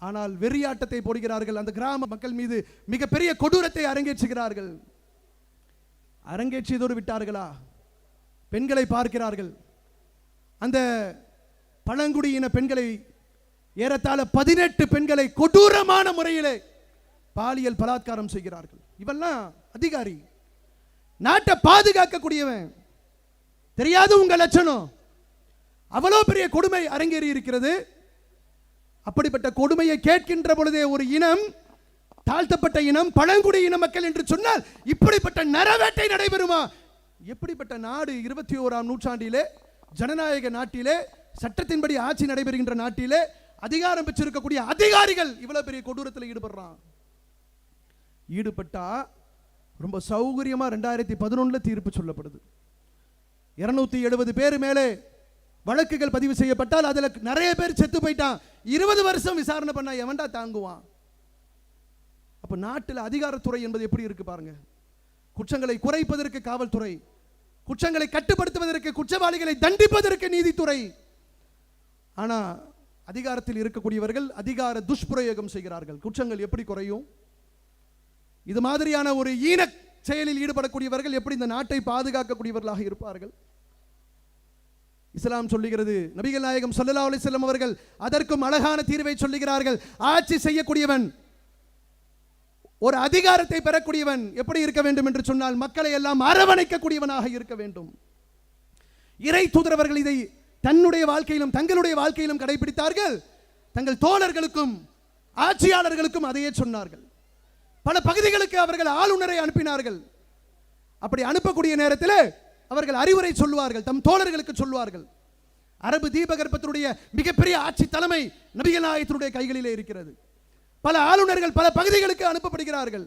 ஆனால் வெறியாட்டத்தை போடுகிறார்கள். அந்த கிராம மக்கள் மீது மிகப்பெரிய கொடூரத்தை அரங்கேற்றுகிறார்கள். அரங்கேற்றியதோடு விட்டார்களா? பெண்களை பார்க்கிறார்கள். அந்த பழங்குடியின பெண்களை, ஏறத்தாழ 18 பெண்களை கொடூரமான முறையிலே பாலியல் பலாத்காரம் செய்கிறார்கள். இவெல்லாம் அதிகாரி, நாட்டை பாதுகாக்கக்கூடியவன். தெரியாது உங்க லட்சணம். அவ்வளவு பெரிய கொடுமை அரங்கேறி இருக்கிறது. அப்படிப்பட்ட கொடுமையை கேட்கின்ற பொழுதே ஒரு இனம், தாழ்த்தப்பட்ட இனம், பழங்குடியின மக்கள் என்று சொன்னால் இப்படிப்பட்ட நரவேட்டை நடைபெறுமா? எப்படிப்பட்ட நாடு? 21ஆம் நூற்றாண்டிலே, ஜனநாயக நாட்டிலே, சட்டத்தின்படி ஆட்சி நடைபெறுகின்ற நாட்டிலே அதிகாரம் பெற்றிருக்கக்கூடிய அதிகாரிகள் இவ்வளவு பெரிய கொடூரத்தில் ஈடுபடுறான். ஈடுபட்டா ரொம்ப சௌகரியமா 2011 தீர்ப்பு சொல்லப்படுது. 270 பேர் மேலே வழக்குகள் பதிவு செய்யப்பட்டால் அதுல நிறைய பேர் செத்து போயிட்டான். 20 வருஷம் விசாரணை பண்ணா எவன்டா தாங்குவான்? அப்ப நாட்டில் அதிகாரத்துறை என்பது எப்படி இருக்கு பாருங்க. குற்றங்களை குறைப்பதற்கு காவல்துறை, குற்றங்களை கட்டுப்படுத்துவதற்கு, குற்றவாளிகளை தண்டிப்பதற்கு நீதித்துறை. ஆனா அதிகாரத்தில் இருக்கக்கூடியவர்கள் அதிகார துஷ்பிரயோகம் செய்கிறார்கள். குற்றங்கள் எப்படி குறையும்? இது மாதிரியான ஒரு ஈன செயலில் ஈடுபடக்கூடியவர்கள் எப்படி இந்த நாட்டை பாதுகாக்கக்கூடியவர்களாக இருப்பார்கள்? இஸ்லாம் சொல்லுகிறது, நபிகள் நாயகம் ஸல்லல்லாஹு அலைஹி வஸல்லம் அவர்கள் அதற்கும் அழகான தீர்வை சொல்லுகிறார்கள். ஆட்சி செய்யக்கூடியவன், ஒரு அதிகாரத்தை பெறக்கூடியவன் எப்படி இருக்க வேண்டும் என்று சொன்னால் மக்களை எல்லாம் அரவணைக்கக்கூடியவனாக இருக்க வேண்டும். இறை தூதரவர்கள் இதை தன்னுடைய வாழ்க்கையிலும் தங்களுடைய வாழ்க்கையிலும் கடைபிடித்தார்கள். தங்கள் தோழர்களுக்கும் ஆட்சியாளர்களுக்கும் அதையே சொன்னார்கள். பல பகுதிகளுக்கு அவர்கள் ஆளுநரை அனுப்பினார்கள். அப்படி அனுப்பக்கூடிய நேரத்தில் அவர்கள் அறிவுரை சொல்லுவார்கள், தம் தோழர்களுக்கு சொல்லுவார்கள். அரபு தீபகற்பத்தினுடைய மிகப்பெரிய ஆட்சி தலைமை நபிகள் நாயகத்தினுடைய கைகளிலே இருக்கிறது. பல ஆளுநர்கள் பல பகுதிகளுக்கு அனுப்பப்படுகிறார்கள்.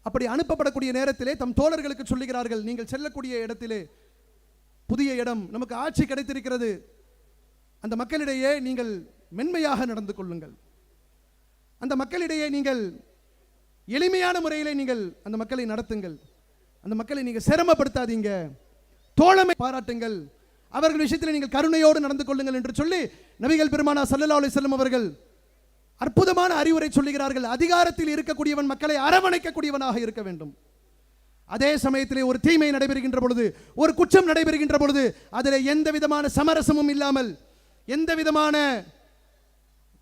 அப்படி அனுப்பப்படக்கூடிய நேரத்திலே தம் தோழர்களுக்கு சொல்லுகிறார்கள், நீங்கள் செல்லக்கூடிய இடத்திலே புதிய இடம், நமக்கு ஆட்சி கிடைத்திருக்கிறது, அந்த மக்களிடையே நீங்கள் மென்மையாக நடந்து கொள்ளுங்கள், அந்த மக்களிடையே நீங்கள் எளிமையான முறையிலே நீங்கள் அந்த மக்களை நடத்துங்கள், அந்த மக்களை நீங்கள் சிரமப்படுத்தாதீங்க, தோழமை பாராட்டுங்கள், அவர்கள் விஷயத்தில் நீங்கள் கருணையோடு நடந்து கொள்ளுங்கள் என்று சொல்லி நபிகள் பெருமானார் ஸல்லல்லாஹு அலைஹி வஸல்லம் அவர்கள் அற்புதமான அறிவுரை சொல்லுகிறார்கள். அதிகாரத்தில் இருக்கக்கூடியவன் மக்களை அரவணைக்கக்கூடியவனாக இருக்க வேண்டும். அதே சமயத்திலே ஒரு தீமை நடைபெறுகின்ற பொழுது, ஒரு குற்றம் நடைபெறுகின்ற பொழுது அதில் எந்த விதமான சமரசமும் இல்லாமல், எந்த விதமான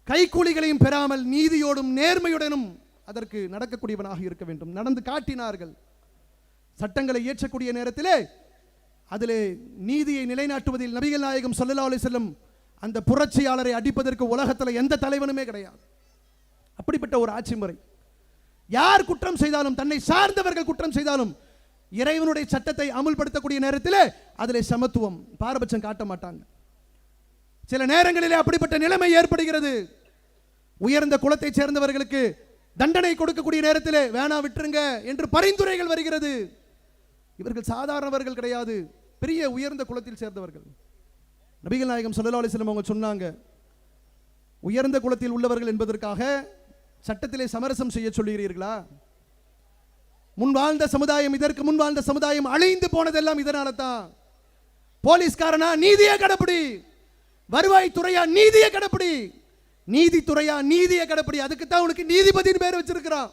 கைக்கூலிகளையும் பெறாமல் நீதியோடும் நேர்மையுடனும் அதற்கு நடக்கக்கூடியவனாக இருக்க வேண்டும். நடந்து காட்டினார்கள். சட்டங்களை இயற்றக்கூடிய நேரத்திலே அதிலே நீதியை நிலைநாட்டுவதில் நபிகள் நாயகம் ஸல்லல்லாஹு அலைஹி வஸல்லம் அந்த புரட்சியாளரை அடிப்பதற்கு உலகத்தில் எந்த தலைவனுமே கிடையாது. அப்படிப்பட்ட ஒரு ஆட்சி முறை. யார் குற்றம் செய்தாலும், தன்னை சார்ந்தவர்கள் குற்றம் செய்தாலும் இறைவனுடைய சட்டத்தை அமுல்படுத்தக்கூடிய நேரத்தில் அதிலே சமத்துவம், பாரபட்சம் காட்ட மாட்டாங்க. சில நேரங்களிலே அப்படிப்பட்ட நிலைமை ஏற்படுகிறது. உயர்ந்த குலத்தை சேர்ந்தவர்களுக்கு தண்டனை கொடுக்கக்கூடிய நேரத்தில் வேணா விட்டுருங்க என்று பரிந்துரைகள் வருகிறது. இவர்கள் சாதாரணவர்கள் கிடையாது, பெரிய உயர்ந்த குலத்தில் சேர்ந்தவர்கள். நபிகள் நாயகம் ஸல்லல்லாஹு அலைஹி வஸல்லம் அவங்க சொன்னாங்க, உயர்ந்த குலத்தில் உள்ளவர்கள் என்பதற்காக சட்டத்திலே சமரசம் செய்ய சொல்லுகிறீர்களா? முன் வாழ்ந்த சமுதாயம், இதற்கு முன் வாழ்ந்த சமுதாயம் அழிந்து போனதெல்லாம் இதனால தான். போலீஸ்காரனா நீதியை கடைப்பிடி, வருவாய் துறையா நீதியை கடைப்பிடி, நீதித்துறையா நீதியை கடைப்பிடி, அதுக்கு தான் உனக்கு நீதிபதினு பேர் வச்சிருக்கிறான்.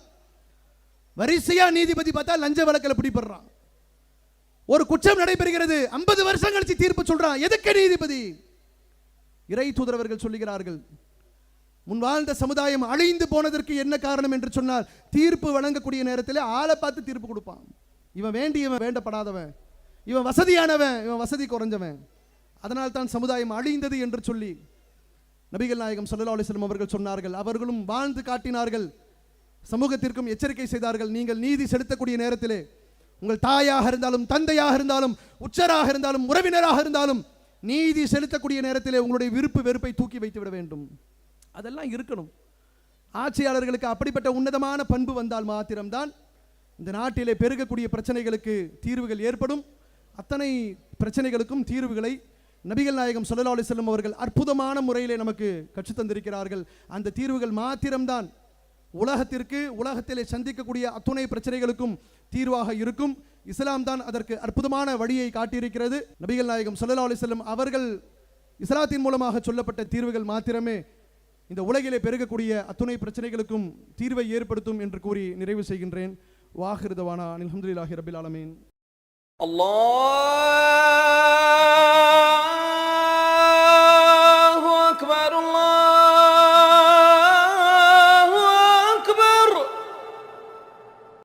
வரிசையா நீதிபதி பார்த்தா லஞ்ச வழக்கில் பிடிபடுறான். ஒரு குற்றம் நடைபெறுகிறது, 50 வருஷம் கழிச்சு தீர்ப்பு சொல்றான், எதுக்கு நீதிபதி? இறை தூதரவர்கள் சொல்லுகிறார்கள், முன் வாழ்ந்த சமுதாயம் அழிந்து போனதற்கு என்ன காரணம் என்று சொன்னால், தீர்ப்பு வழங்கக்கூடிய நேரத்தில் ஆளை பார்த்து தீர்ப்பு கொடுப்பான். இவன் வேண்டியவன், வேண்டப்படாதவன், இவன் வசதியானவன், இவன் வசதி குறைஞ்சவன், அதனால் தான் சமுதாயம் அழிந்தது என்று சொல்லி நபிகள் நாயகம் ஸல்லல்லாஹு அலைஹி வஸல்லம் அவர்கள் சொன்னார்கள். அவர்களும் வாழ்ந்து காட்டினார்கள், சமூகத்திற்கும் எச்சரிக்கை செய்தார்கள். நீங்கள் நீதி செலுத்தக்கூடிய நேரத்திலே உங்கள் தாயாக இருந்தாலும், தந்தையாக இருந்தாலும், உச்சராக இருந்தாலும், உறவினராக இருந்தாலும் நீதி செலுத்தக்கூடிய நேரத்திலே உங்களுடைய விருப்பு வெறுப்பை தூக்கி வைத்து விட வேண்டும். அதெல்லாம் இருக்கணும். ஆட்சியாளர்களுக்கு அப்படிப்பட்ட உன்னதமான பண்பு வந்தால் மாத்திரம்தான் இந்த நாட்டிலே பெருகக்கூடிய பிரச்சனைகளுக்கு தீர்வுகள் ஏற்படும். அத்தனை பிரச்சனைகளுக்கும் தீர்வுகளை நபிகள் நாயகம் ஸல்லல்லாஹு அலைஹி வஸல்லம் அவர்கள் அற்புதமான முறையிலே நமக்கு கற்றுத் தந்திருக்கிறார்கள். அந்த தீர்வுகள் மாத்திரம்தான் உலகத்திலே சந்திக்கக்கூடிய அத்துணை பிரச்சனைகளுக்கும் தீர்வாக இருக்கும். இஸ்லாம் தான் அதற்கு அற்புதமான வழியை காட்டியிருக்கிறது. நபிகள் நாயகம் ஸல்லல்லாஹு அலைஹி வஸல்லம் அவர்கள் இஸ்லாத்தின் மூலமாக சொல்லப்பட்ட தீர்வுகள் மாத்திரமே இந்த உலகிலே பெருகக்கூடிய அத்துணை பிரச்சனைகளுக்கும் தீர்வை ஏற்படுத்தும் என்று கூறி நிறைவு செய்கின்றேன். வாஹிரு தவானா அல்ஹம்துலில்லாஹி ரப்பில் ஆலமீன். அல்லாஹ்